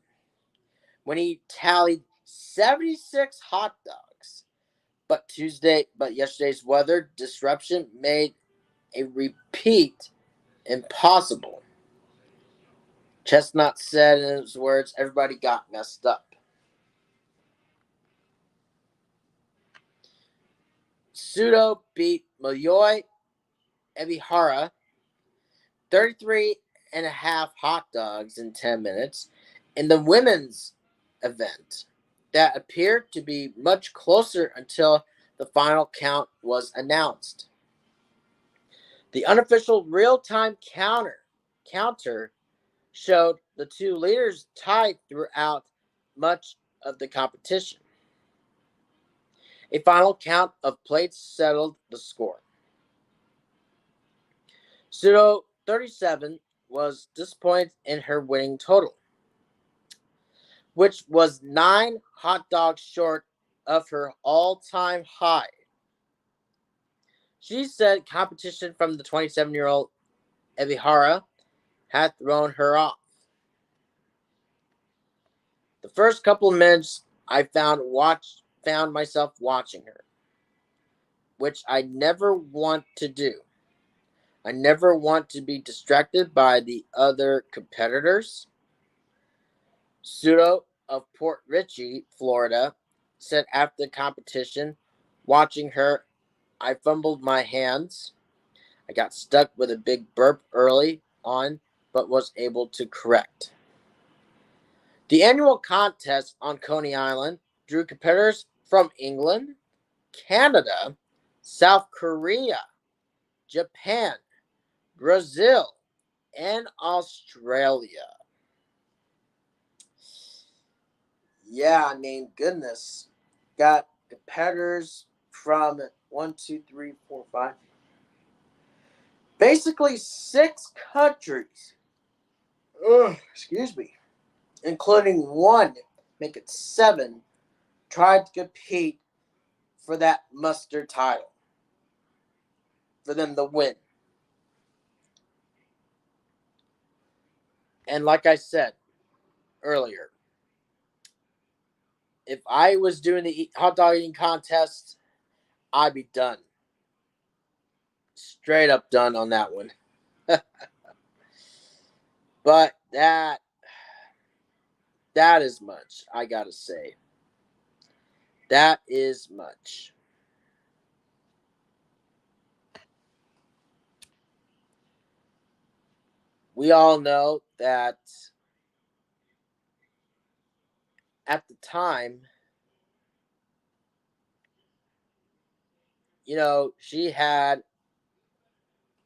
When he tallied 76 hot dogs. But yesterday's weather disruption made a repeat impossible. Chestnut said in his words, everybody got messed up. Sudo beat Mayoi Ebihara 33 and a half hot dogs in 10 minutes in the women's event that appeared to be much closer until the final count was announced. The unofficial real-time counter showed the two leaders tied throughout much of the competition. A final count of plates settled the score. Pseudo 37 was disappointed in her winning total, which was 9 hot dogs short of her all-time high. She said competition from the 27-year-old Ebihara had thrown her off. The first couple of minutes I found myself watching her, which I never want to do. I never want to be distracted by the other competitors. Pseudo of Port Richey, Florida, said after the competition, watching her, I fumbled my hands. I got stuck with a big burp early on, but was able to correct. The annual contest on Coney Island drew competitors from England, Canada, South Korea, Japan, Brazil, and Australia. Yeah, I mean, goodness. Got competitors from 1, 2, 3, 4, 5. Basically 6 countries. Excuse me. Including 1, make it 7, tried to compete for that muster title. For them to win. And like I said earlier, if I was doing the hot dog eating contest, I'd be done. Straight up done on that one. But that is much, I gotta say. That is much. We all know that at the time, she had,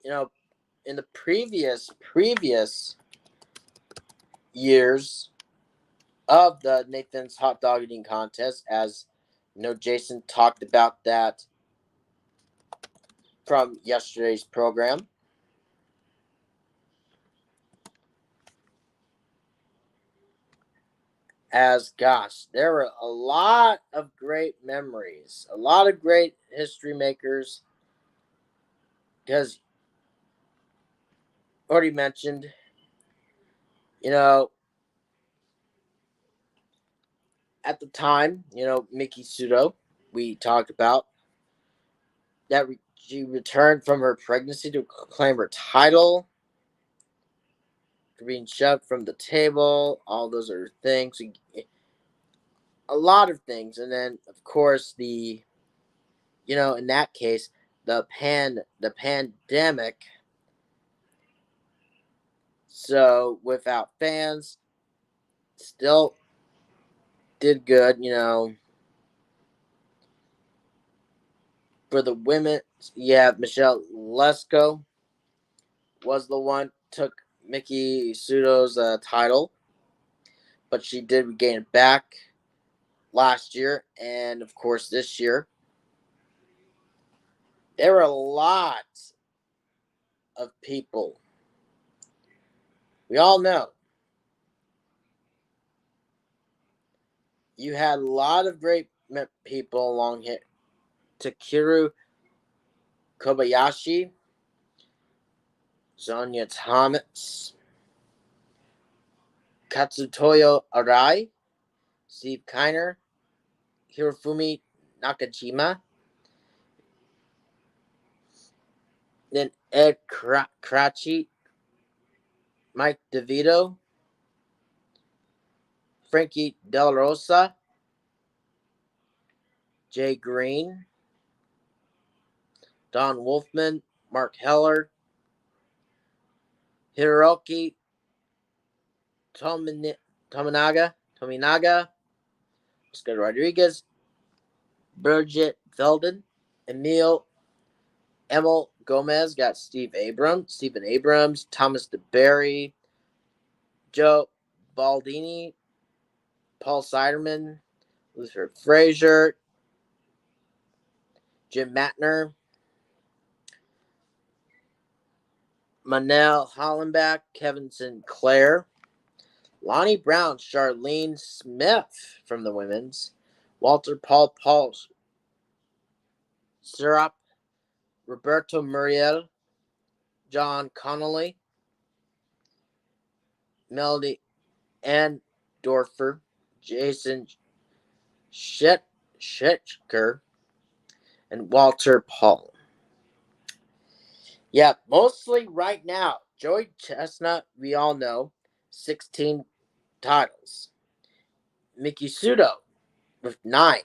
in the previous years of the Nathan's Hot Dog Eating Contest, as Jason talked about that from yesterday's program. There were a lot of great memories, a lot of great history makers. Because, already mentioned, at the time, Miki Pseudo, we talked about that she returned from her pregnancy to claim her title. For being shoved from the table, all those other things, a lot of things, and then of course in that case, the pandemic. So without fans, still did good, For the women, Michelle Lesko was the one took Miki Pseudo's title, but she did regain it back last year, and of course this year. There were a lot of people. We all know. You had a lot of great people along here. Takeru Kobayashi, Sonia Thomas, Katsutoyo Arai, Steve Kiner, Hirofumi Nakajima, then Ed Karachi, Mike DeVito, Frankie Del Rosa, Jay Green, Don Wolfman, Mark Heller, Hiroki Tominaga, Oscar Rodriguez, Bridget Felden. Emil Gomez got Stephen Abrams, Thomas DeBerry, Joe Baldini, Paul Siderman, Luther Frazier, Jim Matner, Manel Hollenbach, Kevin Sinclair, Lonnie Brown, Charlene Smith from the women's, Walter Paul Syrup, Roberto Muriel, John Connolly, Melody Endorfer, Jason Shetker, and Walter Paul. Yeah, mostly right now, Joey Chestnut, we all know, 16 titles. Miki Sudo with 9.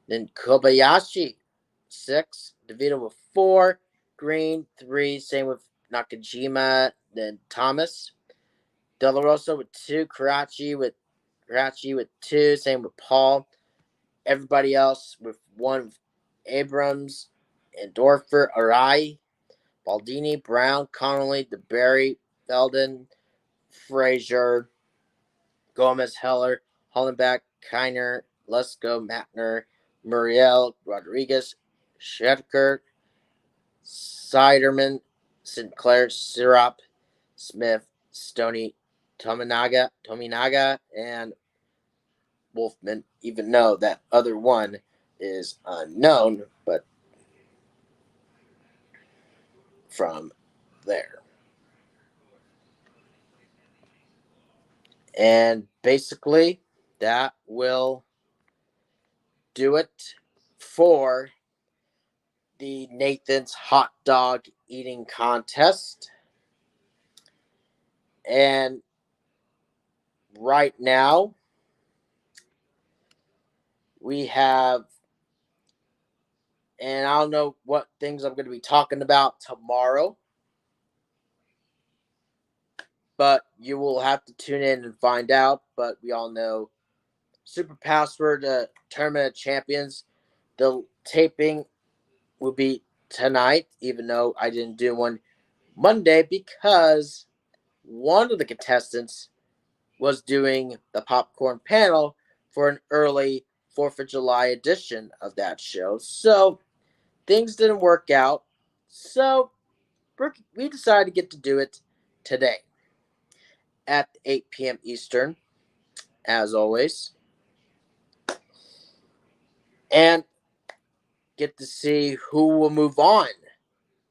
Then Kobayashi, 6. DeVito with 4. Green, 3. Same with Nakajima. Then Thomas. De La Rosa with 2. Karachi with 2. Same with Paul. Everybody else with 1. Abrams, Endorfer, Arai, Baldini, Brown, Connolly, DeBerry, Felden, Frazier, Gomez, Heller, Hollenbach, Kiner, Lesko, Matner, Muriel, Rodriguez, Shetker, Siderman, Sinclair, Syrup, Smith, Stoney, Tominaga, and Wolfman, even though that other one is unknown, but from there. And basically, that will do it for the Nathan's Hot Dog Eating Contest. And right now, we have, and I don't know what things I'm going to be talking about tomorrow, but you will have to tune in and find out. But we all know Super Password Tournament of Champions, the taping will be tonight, even though I didn't do one Monday because one of the contestants was doing the popcorn panel for an early 4th of July edition of that show. So things didn't work out. So we decided to get to do it today at 8 p.m. Eastern, as always. And get to see who will move on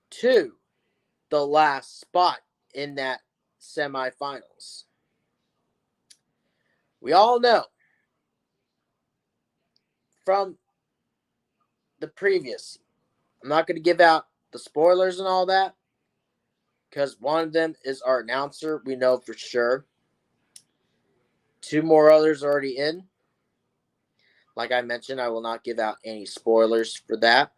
to the last spot in that semifinals. We all know from the previous, I'm not going to give out the spoilers and all that because one of them is our announcer. We know for sure. 2 more others already in. Like I mentioned, I will not give out any spoilers for that.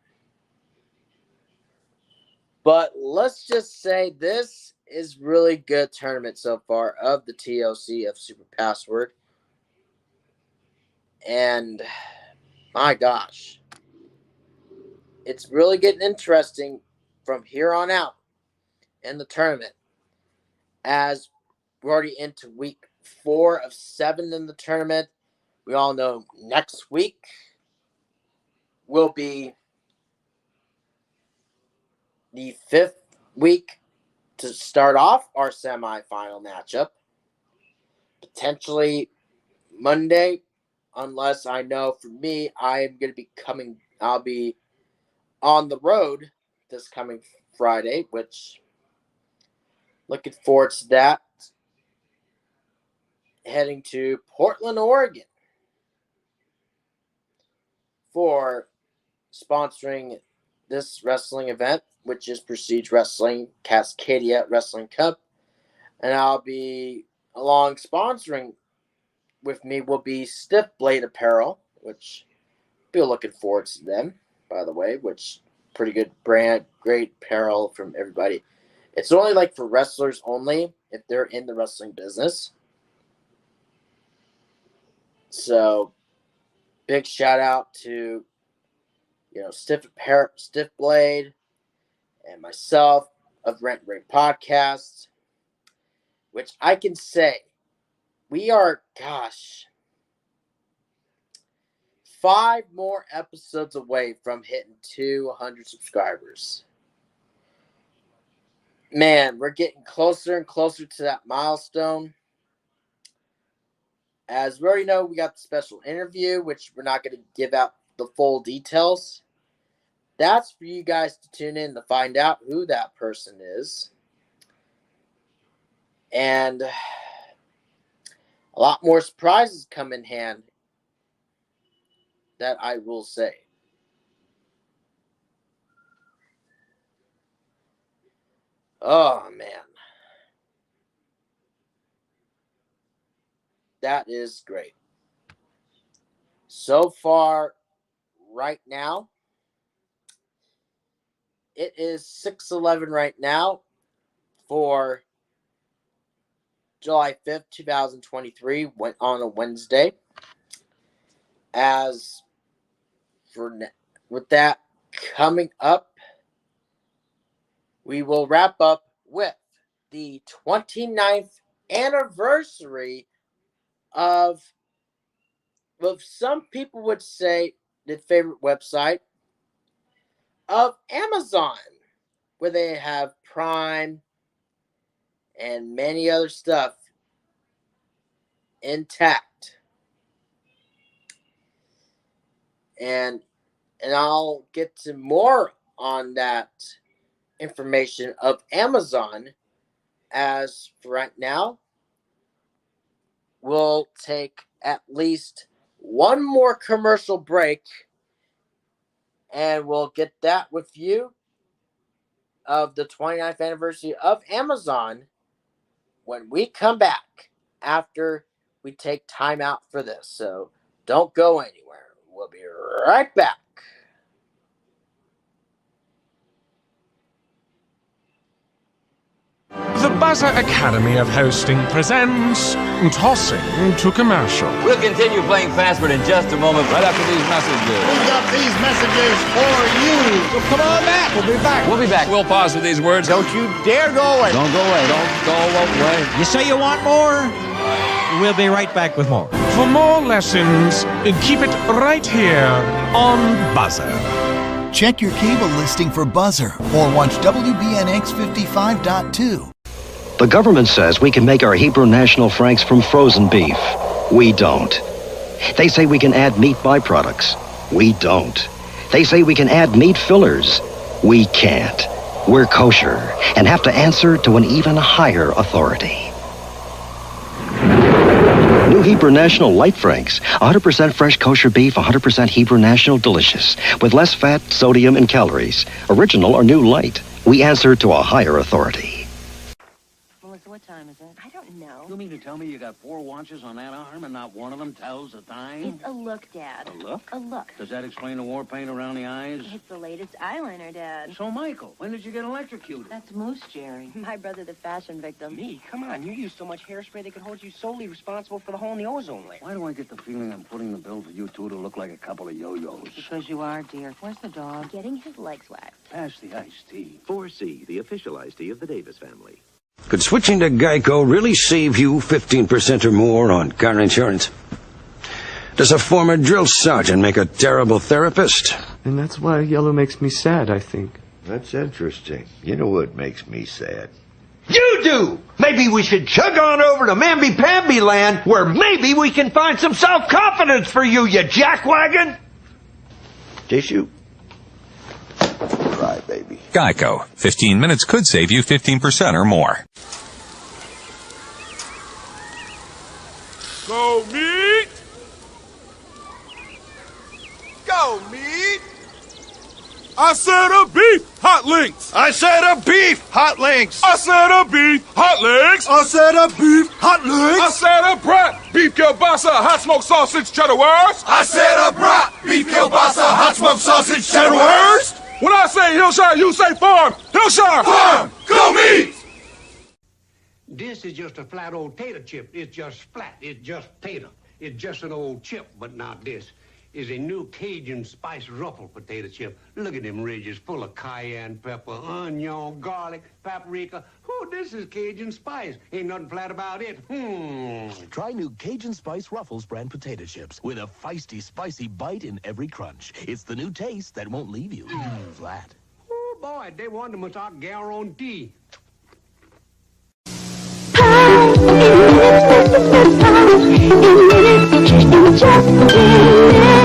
But let's just say this is really good tournament so far of the TLC of Super Password. And my gosh, it's really getting interesting from here on out in the tournament as we're already into week 4 of 7 in the tournament. We all know next week will be the 5th week to start off our semifinal matchup. Potentially Monday, unless I know for me, I'll be on the road this coming Friday, which looking forward to that. Heading to Portland, Oregon for sponsoring this wrestling event, which is Prestige Wrestling Cascadia Wrestling Cup. And I'll be along sponsoring with me will be Stiff Blade Apparel, which be looking forward to them, by the way, which pretty good brand, great apparel from everybody. It's only like for wrestlers only if they're in the wrestling business. So big shout out to, Stiff Blade and myself of Rent Ring Podcast, which I can say we are, 5 more episodes away from hitting 200 subscribers. Man, we're getting closer and closer to that milestone. As we already know, we got the special interview, which we're not going to give out the full details. That's for you guys to tune in to find out who that person is. And a lot more surprises come in hand, that I will say. Oh, man. That is great. So far, right now, it is 6:11 right now for July 5th, 2023, went on a Wednesday. As for with that coming up, we will wrap up with the 29th anniversary of what some people would say the favorite website of Amazon, where they have Prime and many other stuff intact. And I'll get to more on that information of Amazon. As for right now, we'll take at least one more commercial break, and we'll get that with you of the 29th anniversary of Amazon when we come back after we take time out for this. So don't go anywhere. We'll be right back. The Buzzer Academy of Hosting presents Tossing to Commercial. We'll continue playing Fastword in just a moment, right after these messages. We've got these messages for you. So come on back. We'll be back. We'll be back. We'll pause with these words. Don't you dare go away. Don't go away. Don't go away. You say you want more? We'll be right back with more. For more lessons, keep it right here on Buzzer. Check your cable listing for Buzzer or watch WBNX 55.2. The government says we can make our Hebrew National Franks from frozen beef. We don't. They say we can add meat byproducts. We don't. They say we can add meat fillers. We can't. We're kosher and have to answer to an even higher authority. New Hebrew National Light Franks. 100% fresh kosher beef, 100% Hebrew National delicious. With less fat, sodium, and calories. Original or new light. We answer to a higher authority. Melissa, what time is it? I don't know. You mean to tell me you got 4 watches on that arm and not one of them tells the time? It's a look, Dad. A look? A look. Does that explain the war paint around the eyes? It's the latest eyeliner, Dad. So, Michael, when did you get electrocuted? That's Moose, Jerry. My brother, the fashion victim. Me? Come on, you use so much hairspray they could hold you solely responsible for the hole in the ozone layer. Why do I get the feeling I'm putting the bill for you two to look like a couple of yo-yos? Because you are, dear. Where's the dog? Getting his legs waxed. Pass the iced tea. 4C, the official iced tea of the Davis family. Could switching to Geico really save you 15% or more on car insurance? Does a former drill sergeant make a terrible therapist? And that's why yellow makes me sad, I think. That's interesting. You know what makes me sad? You do! Maybe we should chug on over to Mamby-Pamby land, where maybe we can find some self-confidence for you, you jackwagon! Tissue? Cry, baby. Geico. 15 minutes could save you 15% or more. Go meat! Go meat! I said a beef hot links! I said a beef hot links! I said a beef hot links! I said a beef hot links! I said a brat beef kielbasa hot smoked sausage cheddar wurst! I said a brat beef kielbasa hot smoked sausage cheddar wurst! When I say Hillshire, you say farm! Hillshire! Farm! Go meat! This is just a flat old tater chip. It's just flat. It's just tater. It's just an old chip, but not this. is a new Cajun spice ruffle potato chip. Look at them ridges full of cayenne pepper, onion, garlic, paprika. Oh, this is Cajun spice. Ain't nothing flat about it. Try new Cajun Spice Ruffles brand potato chips with a feisty, spicy bite in every crunch. It's the new taste that won't leave you flat. Oh, boy, they want them without guarantee.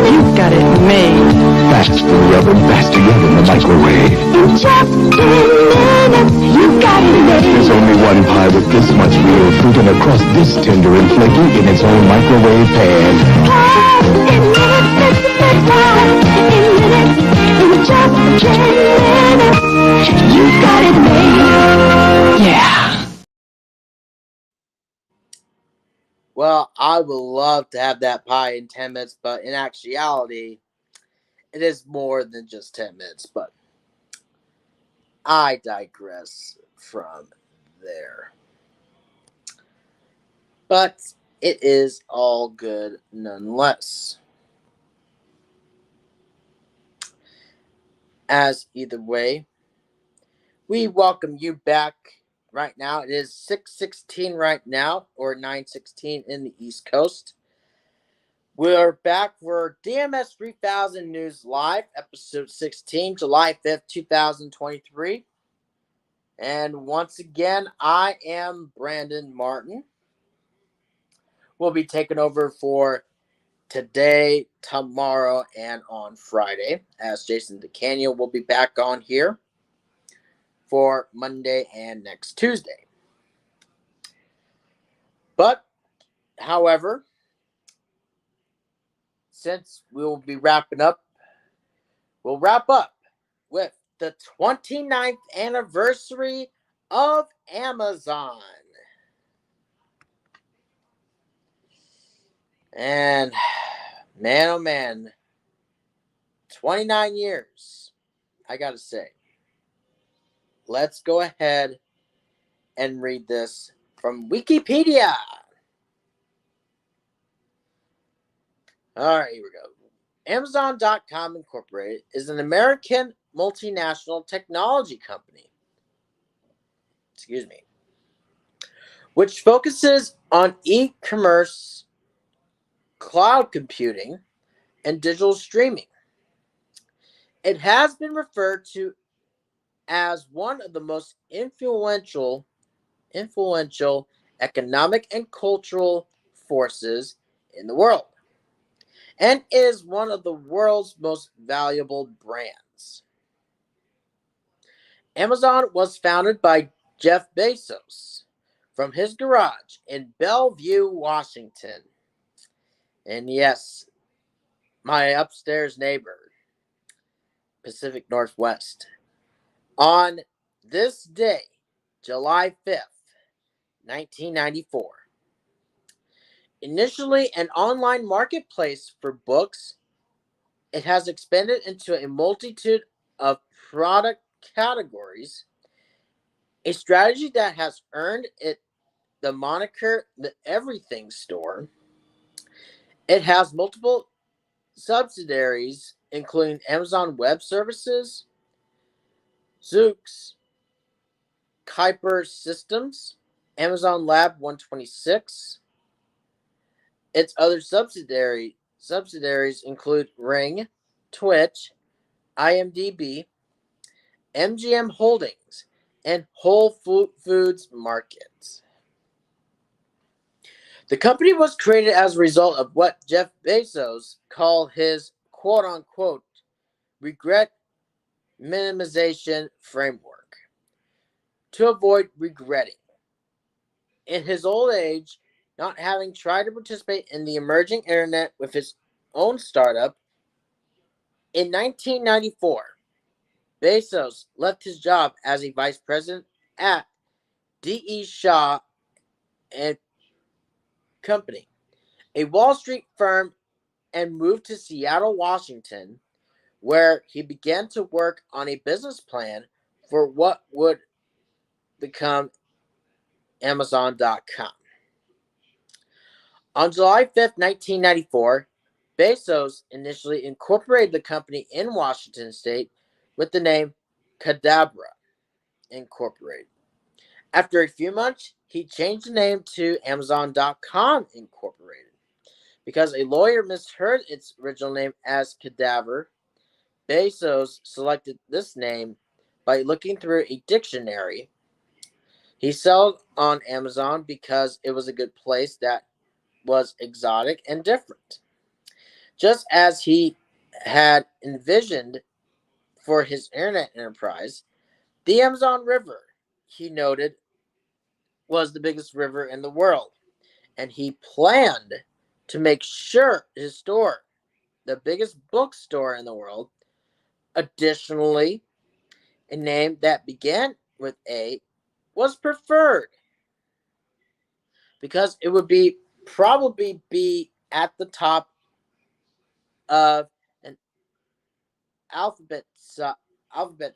You've got it made. Fast in the oven, faster yet in the microwave. In just 10 minutes, you've got it made. There's only one pie with this much real fruit and a crust this tender and flaky in its own microwave pan. In minutes, it's pie. In minutes, in just 10 minutes, you've got it made. Yeah. Well, I would love to have that pie in 10 minutes, but in actuality, it is more than just 10 minutes, but I digress from there. But it is all good nonetheless. As either way, we welcome you back. Right now, it is 6:16 right now, or 9:16 in the East Coast. We're back for DMS 3000 News Live, episode 16, July 5th, 2023. And once again, I am Brandon Martin. We'll be taking over for today, tomorrow, and on Friday, as Jason DeCanio will be back on here for Monday and next Tuesday. But, however, since we will be wrapping up, we'll wrap up with the 29th anniversary of Amazon. And, man, oh man, 29 years, I gotta say. Let's go ahead and read this from Wikipedia. All right, here we go. Amazon.com Incorporated is an American multinational technology company. Which focuses on e-commerce, cloud computing, and digital streaming. It has been referred to as one of the most influential economic and cultural forces in the world, and is one of the world's most valuable brands. Amazon was founded by Jeff Bezos from his garage in Bellevue, Washington. And yes, my upstairs neighbor, Pacific Northwest. On this day, July 5th, 1994. Initially an online marketplace for books, it has expanded into a multitude of product categories, a strategy that has earned it the moniker the Everything Store. It has multiple subsidiaries, including Amazon Web Services, Zoox, Kuiper Systems, Amazon Lab 126. Its other subsidiaries include Ring, Twitch, IMDb, MGM Holdings, and Whole Foods Markets. The company was created as a result of what Jeff Bezos called his quote-unquote regret minimization framework to avoid regretting, in his old age, not having tried to participate in the emerging internet with his own startup. In 1994, Bezos left his job as a vice president at D.E. Shaw and Company, a Wall Street firm, and moved to Seattle, Washington, where he began to work on a business plan for what would become Amazon.com. On July 5th, 1994, Bezos initially incorporated the company in Washington state with the name Cadabra Incorporated. After a few months, he changed the name to Amazon.com Incorporated. Because a lawyer misheard its original name as Cadaver, Bezos selected this name by looking through a dictionary. He sold on Amazon because it was a good place that was exotic and different. Just as he had envisioned for his internet enterprise, the Amazon River, he noted, was the biggest river in the world, and he planned to make sure his store, the biggest bookstore in the world, additionally, a name that began with A, was preferred because it would probably be at the top of an alphabet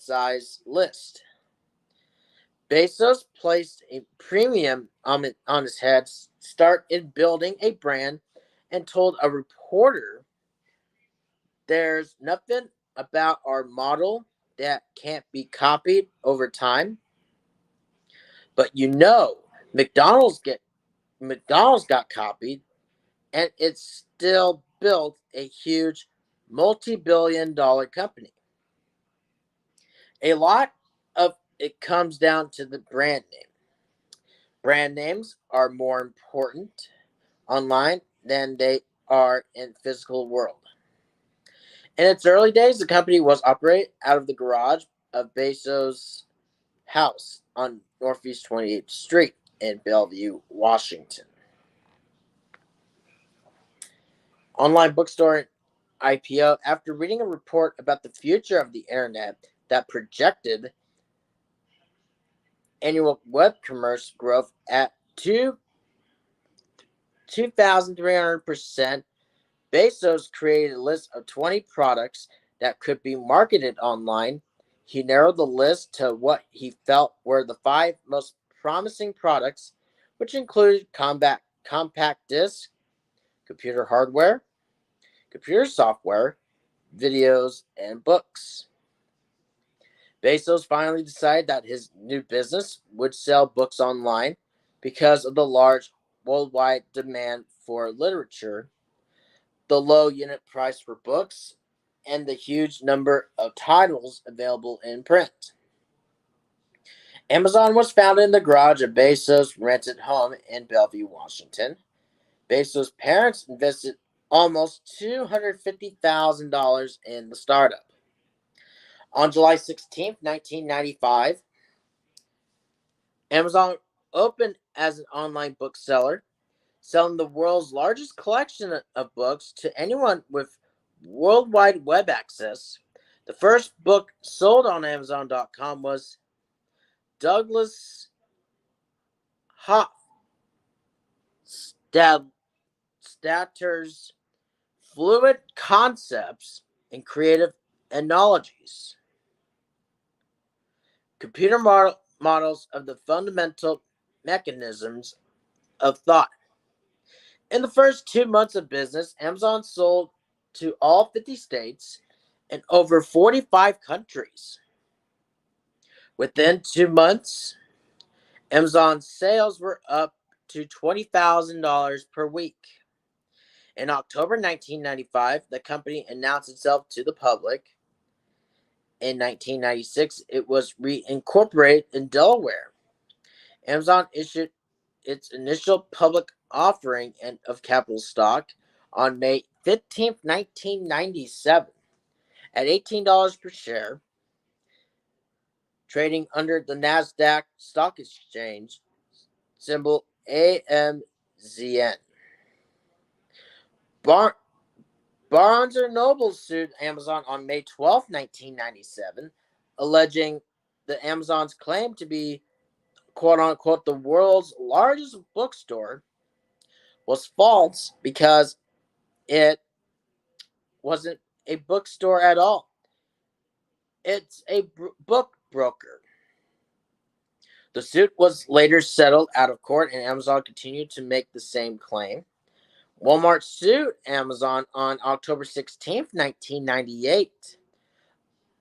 size list. Bezos placed a premium on his head, started building a brand, and told a reporter, "There's nothing about our model that can't be copied over time. But McDonald's got copied, and it's still built a huge multi-billion-dollar company." A lot of it comes down to the brand name. Brand names are more important online than they are in the physical world. In its early days, the company was operated out of the garage of Bezos' house on Northeast 28th Street in Bellevue, Washington. Online bookstore IPO. After reading a report about the future of the internet that projected annual web commerce growth at 2,300%, Bezos created a list of 20 products that could be marketed online. He narrowed the list to what he felt were the 5 most promising products, which included compact disc, computer hardware, computer software, videos, and books. Bezos finally decided that his new business would sell books online because of the large worldwide demand for literature, the low unit price for books, and the huge number of titles available in print. Amazon was founded in the garage of Bezos' rented home in Bellevue, Washington. Bezos' parents invested almost $250,000 in the startup. On July 16, 1995, Amazon opened as an online bookseller, selling the world's largest collection of books to anyone with worldwide web access. The first book sold on Amazon.com was Douglas Hofstadter's Fluid Concepts and Creative Analogies. Computer models of the fundamental mechanisms of thought. In the first 2 months of business, Amazon sold to all 50 states and over 45 countries. Within 2 months, Amazon's sales were up to $20,000 per week. In October 1995, the company announced itself to the public. In 1996, it was reincorporated in Delaware. Amazon issued its initial public offering of capital stock on May 15, 1997, at $18 per share, trading under the NASDAQ Stock Exchange, symbol AMZN. Barnes & Noble sued Amazon on May 12, 1997, alleging that Amazon's claim to be, quote-unquote, the world's largest bookstore was false because it wasn't a bookstore at all. It's a book broker. The suit was later settled out of court, and Amazon continued to make the same claim. Walmart sued Amazon on October 16, 1998,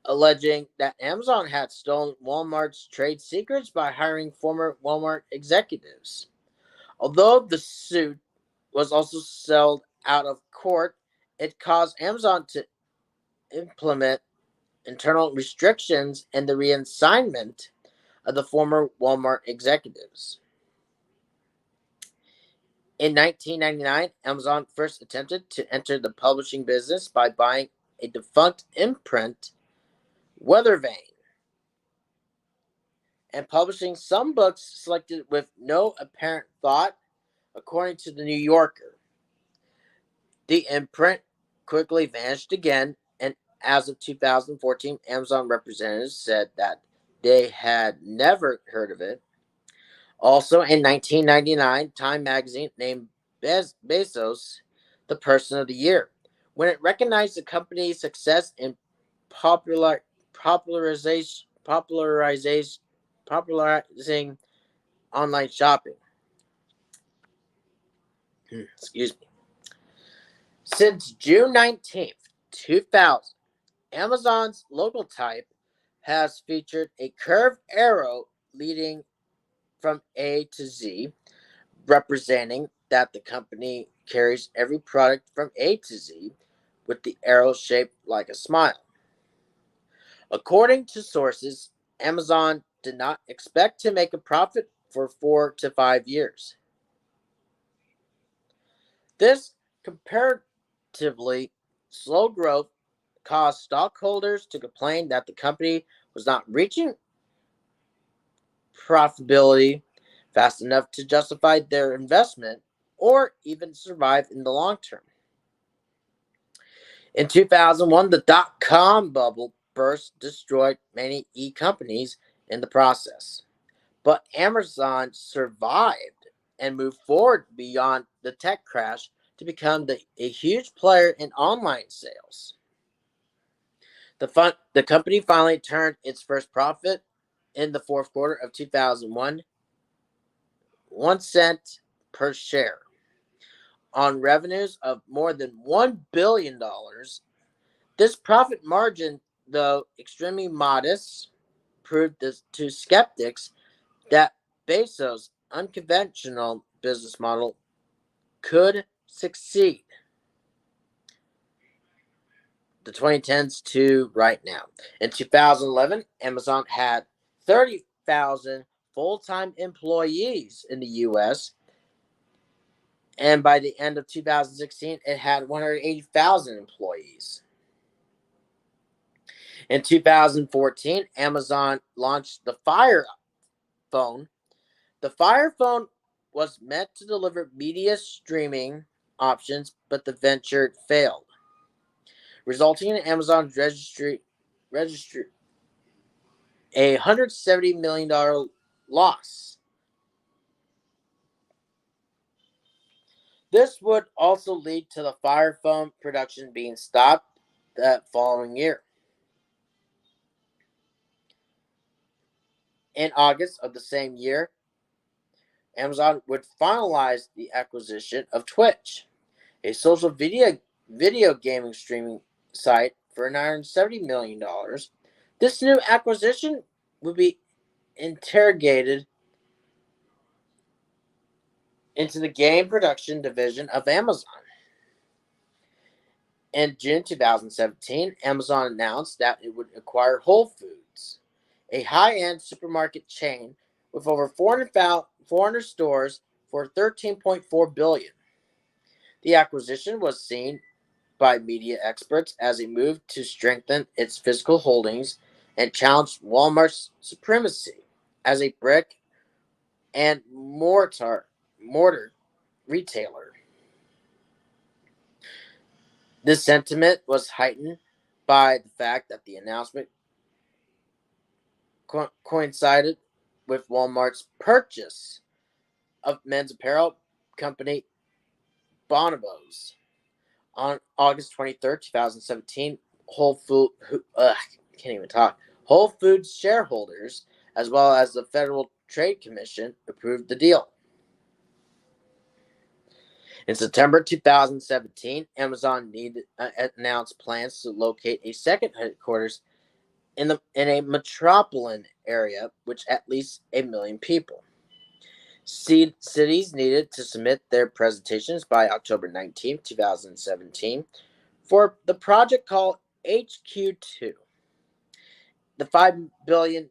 alleging that Amazon had stolen Walmart's trade secrets by hiring former Walmart executives. Although the suit was also settled out of court, it caused Amazon to implement internal restrictions and the reassignment of the former Walmart executives. In 1999, Amazon first attempted to enter the publishing business by buying a defunct imprint, Weathervane, and publishing some books selected with no apparent thought, according to the New Yorker. The imprint quickly vanished again, and as of 2014, Amazon representatives said that they had never heard of it. Also, in 1999, Time magazine named Bezos the Person of the Year when it recognized the company's success in popularizing online shopping. Excuse me. Since June 19th, 2000, Amazon's logo type has featured a curved arrow leading from A to Z, representing that the company carries every product from A to Z with the arrow shaped like a smile. According to sources, Amazon did not expect to make a profit for 4 to 5 years. This comparatively slow growth caused stockholders to complain that the company was not reaching profitability fast enough to justify their investment or even survive in the long term. In 2001, the dot-com bubble burst, destroyed many e-companies in the process. But Amazon survived and moved forward beyond the tech crash to become a huge player in online sales. The company finally turned its first profit in the fourth quarter of 2001, 1 cent per share, on revenues of more than $1 billion. This profit margin, though extremely modest, proved to skeptics that Bezos' unconventional business model could succeed. The 2010s to right now. In 2011, Amazon had 30,000 full-time employees in the U.S., and by the end of 2016, it had 180,000 employees. In 2014, Amazon launched the Fire Phone. The Fire Phone was meant to deliver media streaming options, but the venture failed, resulting in Amazon's registry a $170 million loss. This would also lead to the Fire Phone production being stopped that following year. In August of the same year, Amazon would finalize the acquisition of Twitch, a social video gaming streaming site, for $970 million. This new acquisition would be integrated into the game production division of Amazon. In June 2017, Amazon announced that it would acquire Whole Foods, a high-end supermarket chain with over 400 stores, for $13.4 billion. The acquisition was seen by media experts as a move to strengthen its physical holdings and challenge Walmart's supremacy as a brick and mortar retailer. This sentiment was heightened by the fact that the announcement coincided with Walmart's purchase of men's apparel company Bonobos. On August 23, 2017, Whole Foods shareholders, as well as the Federal Trade Commission, approved the deal. In September 2017, Amazon announced plans to locate a second headquarters in a metropolitan area, which at least 1 million people. Cities needed to submit their presentations by October 19, 2017, for the project called HQ2. The $5 billion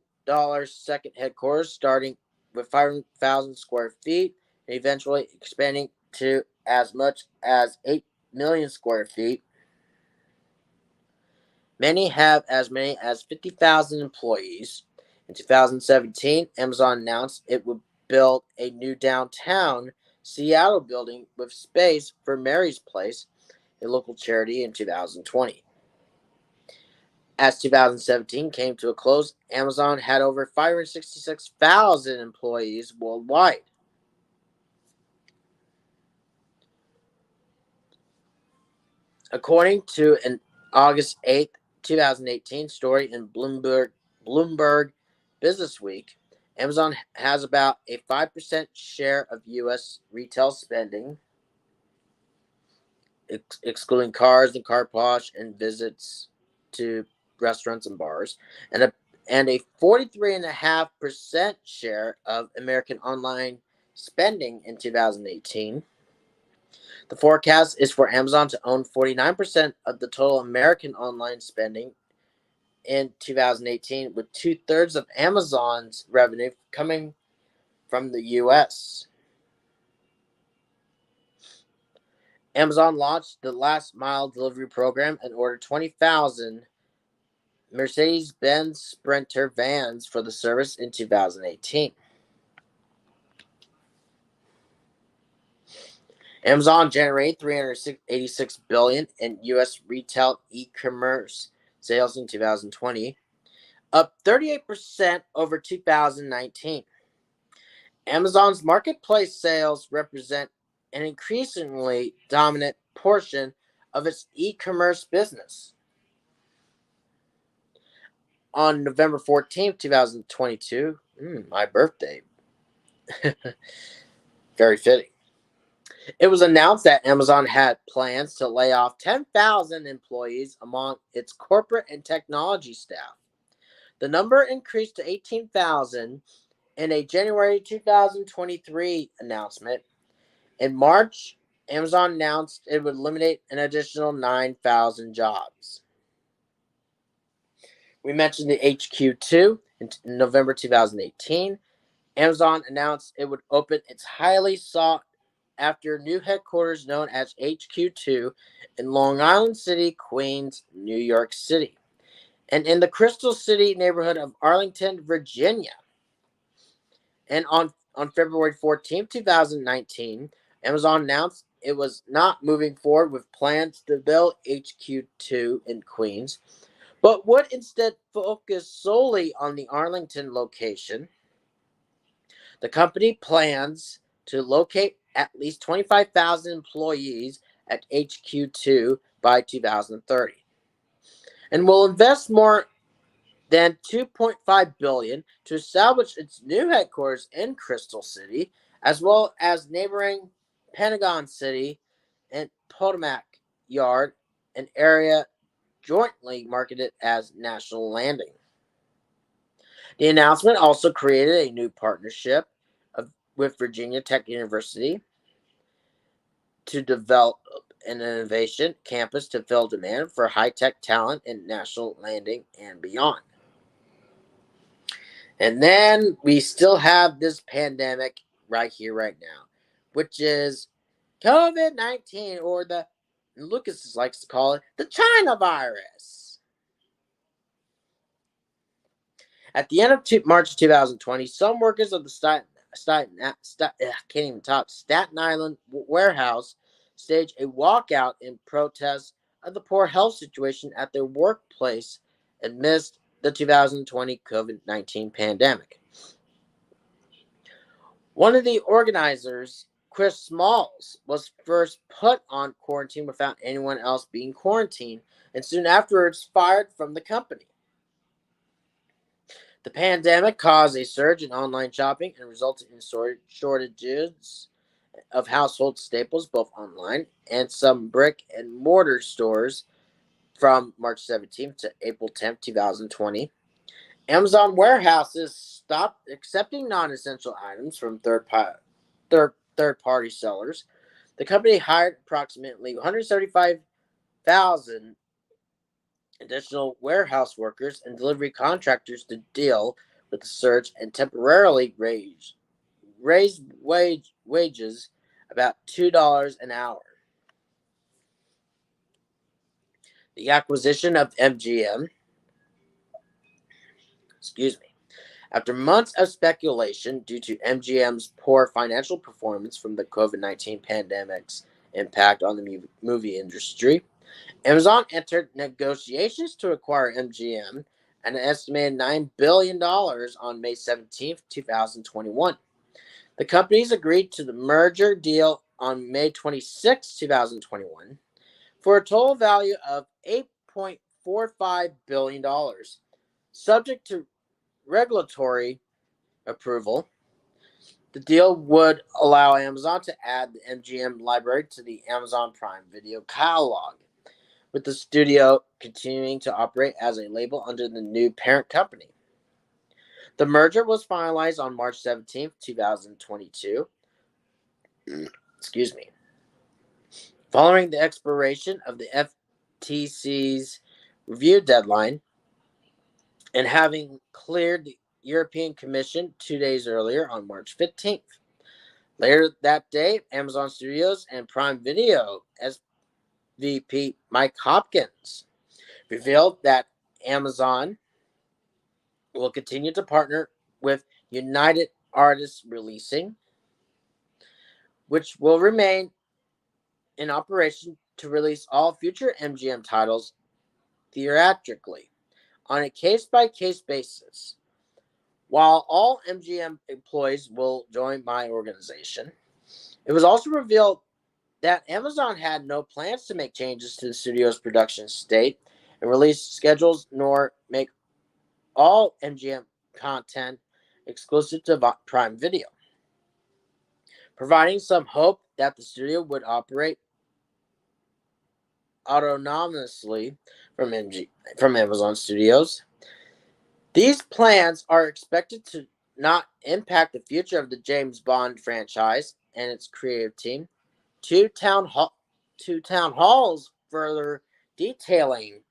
second headquarters, starting with 5,000 square feet and eventually expanding to as much as 8 million square feet. Many have as many as 50,000 employees. In 2017, Amazon announced it would build a new downtown Seattle building with space for Mary's Place, a local charity, in 2020. As 2017 came to a close, Amazon had over 566,000 employees worldwide. According to an August 8, 2018 story in Bloomberg Business Week, Amazon has about a 5% share of U.S. retail spending, excluding cars and car wash and visits to restaurants and bars, and a 43.5% share of American online spending in 2018. The forecast is for Amazon to own 49% of the total American online spending in 2018, with 2/3 of Amazon's revenue coming from the U.S. Amazon launched the last mile delivery program and ordered 20,000 Mercedes-Benz Sprinter vans for the service in 2018. Amazon generated $386 billion in U.S. retail e-commerce sales in 2020, up 38% over 2019. Amazon's marketplace sales represent an increasingly dominant portion of its e-commerce business. On November 14, 2022, my birthday, very fitting, it was announced that Amazon had plans to lay off 10,000 employees among its corporate and technology staff. The number increased to 18,000 in a January 2023 announcement. In March, Amazon announced it would eliminate an additional 9,000 jobs. We mentioned the HQ2 in November 2018. Amazon announced it would open its highly sought after new headquarters known as HQ2 in Long Island City, Queens, New York City, and in the Crystal City neighborhood of Arlington, Virginia. And on February 14, 2019, Amazon announced it was not moving forward with plans to build HQ2 in Queens, but would instead focus solely on the Arlington location. The company plans to locate at least 25,000 employees at HQ2 by 2030, and will invest more than $2.5 billion to establish its new headquarters in Crystal City, as well as neighboring Pentagon City and Potomac Yard, an area jointly marketed as National Landing. The announcement also created a new partnership with Virginia Tech University to develop an innovation campus to fill demand for high-tech talent in National Landing and beyond. And then we still have this pandemic right here, right now, which is COVID-19, or Lucas likes to call it the China virus. At the end of March 2020, some workers of the Staten Island warehouse staged a walkout in protest of the poor health situation at their workplace amidst the 2020 COVID-19 pandemic. One of the organizers, Chris Smalls, was first put on quarantine without anyone else being quarantined, and soon afterwards fired from the company. The pandemic caused a surge in online shopping and resulted in shortages of household staples, both online and some brick and mortar stores from March 17th to April 10th, 2020. Amazon warehouses stopped accepting non-essential items from third-party sellers. The company hired approximately 175,000 additional warehouse workers and delivery contractors to deal with the surge and temporarily raised wages about $2 an hour. The acquisition of MGM, after months of speculation due to MGM's poor financial performance from the COVID-19 pandemic's impact on the movie industry, Amazon entered negotiations to acquire MGM at an estimated $9 billion on May 17, 2021. The companies agreed to the merger deal on May 26, 2021, for a total value of $8.45 billion. Subject to regulatory approval, the deal would allow Amazon to add the MGM library to the Amazon Prime Video catalog, with the studio continuing to operate as a label under the new parent company. The merger was finalized on March 17, 2022. Following the expiration of the FTC's review deadline and having cleared the European Commission 2 days earlier on March 15th. Later that day, Amazon Studios and Prime Video SVP Mike Hopkins revealed that Amazon will continue to partner with United Artists Releasing, which will remain in operation to release all future MGM titles theatrically on a case-by-case basis. While all MGM employees will join my organization, it was also revealed that Amazon had no plans to make changes to the studio's production slate and release schedules, nor make all MGM content exclusive to Prime Video, providing some hope that the studio would operate autonomously from Amazon Studios. These plans are expected to not impact the future of the James Bond franchise and its creative team. Two town halls further detailing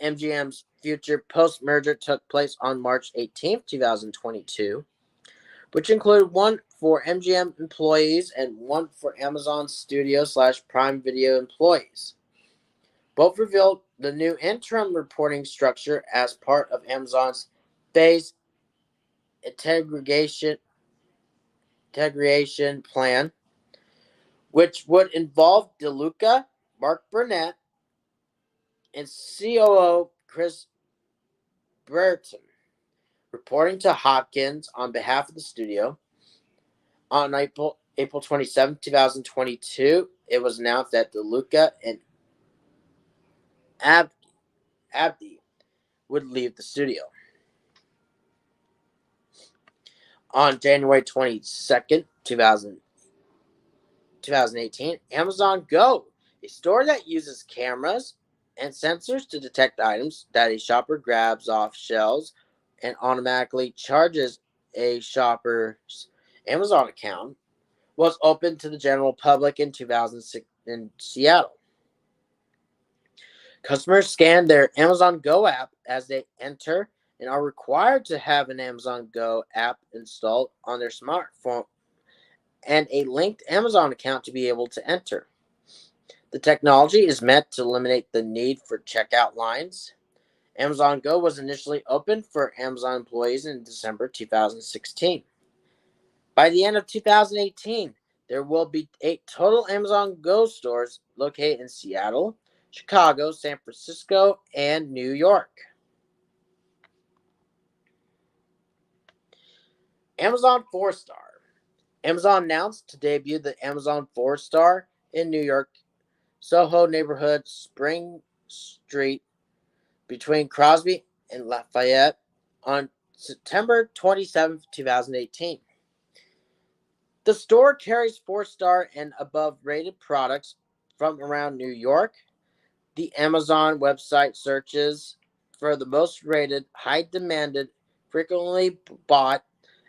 MGM's future post-merger took place on March 18, 2022, which included one for MGM employees and one for Amazon Studios / Prime Video employees. Both revealed the new interim reporting structure as part of Amazon's phased integration plan, which would involve DeLuca, Mark Burnett, and COO Chris Brereton reporting to Hopkins on behalf of the studio. On April 27, 2022, it was announced that DeLuca and Abdi would leave the studio. On January 22nd, 2018, Amazon Go, a store that uses cameras and sensors to detect items that a shopper grabs off shelves and automatically charges a shopper's Amazon account, was open to the general public in 2006 in Seattle. Customers scan their Amazon Go app as they enter and are required to have an Amazon Go app installed on their smartphone and a linked Amazon account to be able to enter. The technology is meant to eliminate the need for checkout lines. Amazon Go was initially opened for Amazon employees in December 2016. By the end of 2018, there will be 8 total Amazon Go stores located in Seattle, Chicago, San Francisco, and New York. Amazon 4-Star. Amazon announced to debut the Amazon 4-Star in New York, Soho neighborhood, Spring Street, between Crosby and Lafayette on September 27, 2018. The store carries 4-star and above rated products from around New York. The Amazon website searches for the most rated, high demanded, frequently bought,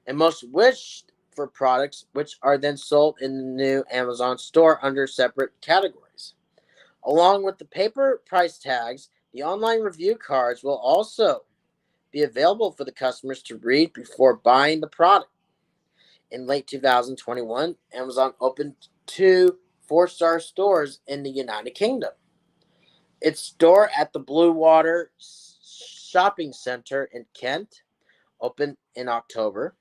and most wished for products, which are then sold in the new Amazon store under separate categories. Along with the paper price tags, the online review cards will also be available for the customers to read before buying the product. In late 2021, Amazon opened 2 4-star stores in the United Kingdom. Its store at the Blue Water Shopping Centre in Kent opened in October,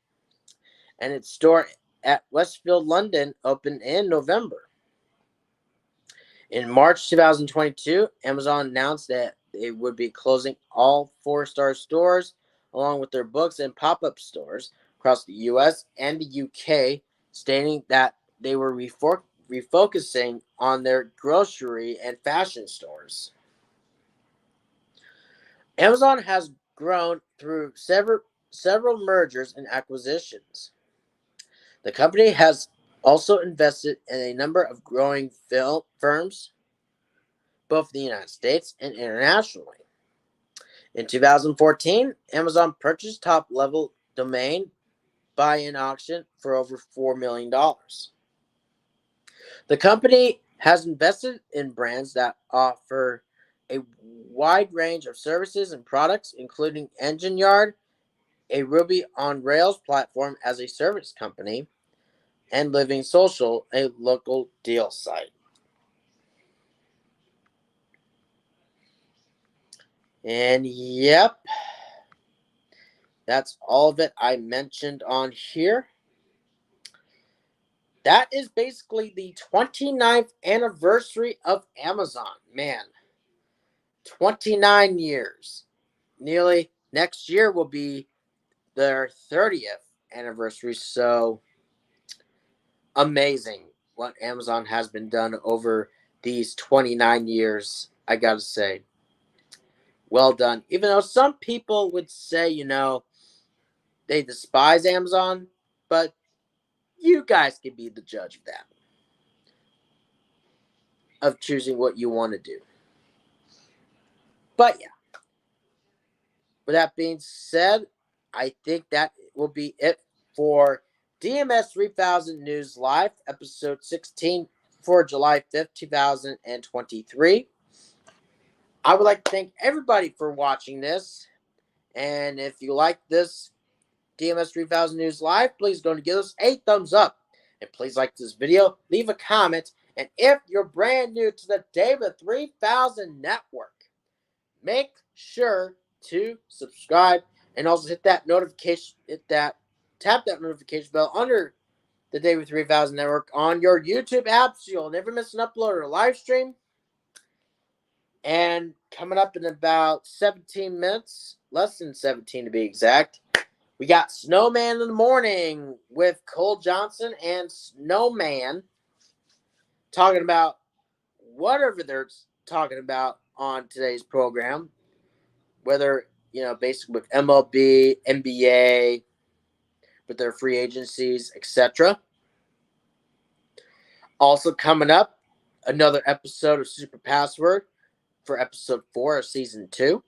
and its store at Westfield, London opened in November. In March 2022, Amazon announced that they would be closing all 4-star stores along with their books and pop-up stores across the US and the UK, stating that they were refocusing on their grocery and fashion stores. Amazon has grown through several mergers and acquisitions. The company has also invested in a number of growing firms, both in the United States and internationally. In 2014, Amazon purchased top-level domain buy-in auction for over $4 million. The company has invested in brands that offer a wide range of services and products, including Engine Yard, a Ruby on Rails platform as a service company, and Living Social, a local deal site. And yep, that's all of it I mentioned on here. That is basically the 29th anniversary of Amazon. Man, 29 years. Nearly next year will be their 30th anniversary. So amazing what Amazon has been done over these 29 years, I gotta say. Well done. Even though some people would say, they despise Amazon, but you guys can be the judge of that. Of choosing what you want to do. But yeah. With that being said, I think that will be it for DMS 3000 News Live, episode 16 for July 5th, 2023. I would like to thank everybody for watching this. And if you like this DMS 3000 News Live, please go and give us a thumbs up. And please like this video, leave a comment. And if you're brand new to the David 3000 Network, make sure to subscribe and also hit that notification, tap that notification bell under the David 3000 Network on your YouTube app so you'll never miss an upload or a live stream. And coming up in about 17 minutes, less than 17 to be exact, we got Snowman in the Morning with Cole Johnson and Snowman talking about whatever they're talking about on today's program, whether, basically with MLB, NBA, with their free agencies, etc. Also coming up, another episode of Super Password for episode 4 of season 2.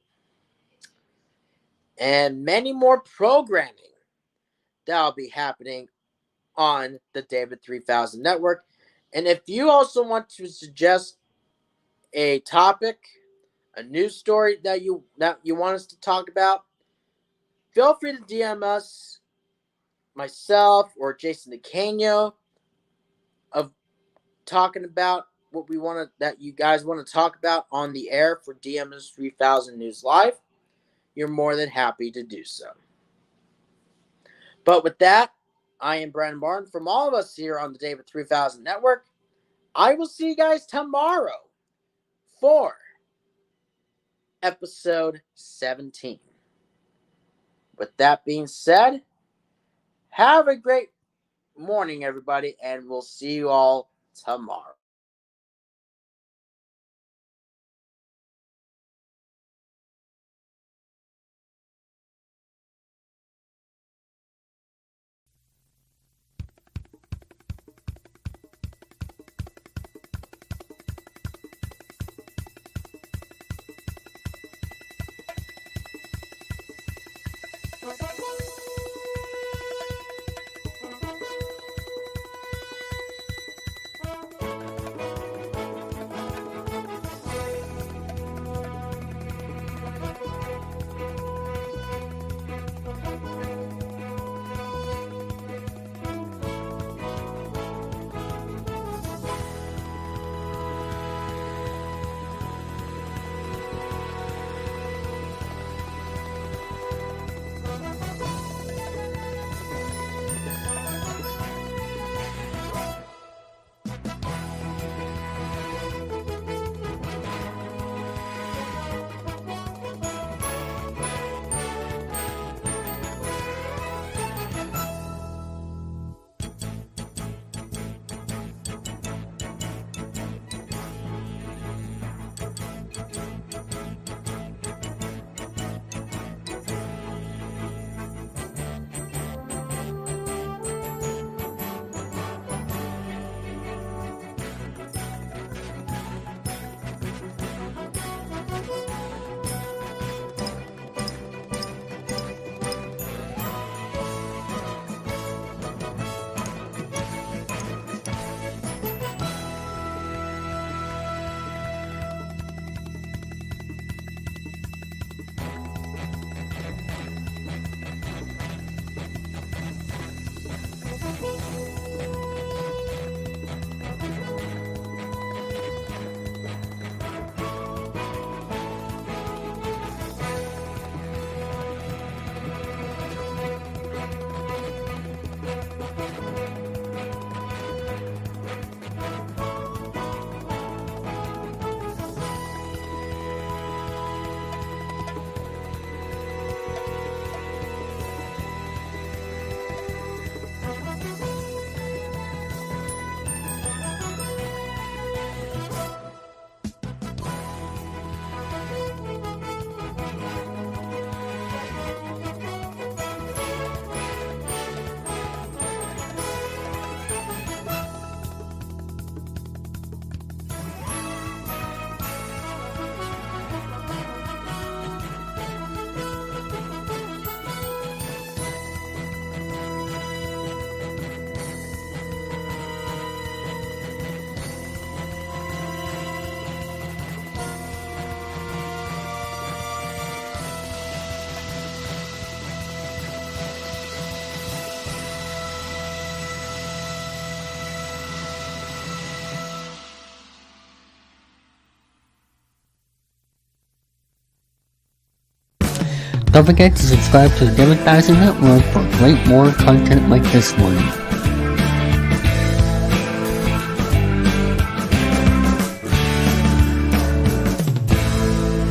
And many more programming that'll be happening on the David 3000 Network. And if you also want to suggest a topic, a news story that you want us to talk about, feel free to DM us, myself or Jason DeCanio, of talking about what that you guys want to talk about on the air for DMS 3000 News Live. You're more than happy to do so. But with that, I am Brandon Martin. From all of us here on the David 3000 Network, I will see you guys tomorrow for episode 17. With that being said, have a great morning, everybody, and we'll see you all tomorrow. Don't forget to subscribe to the David Dyson Network for great more content like this one.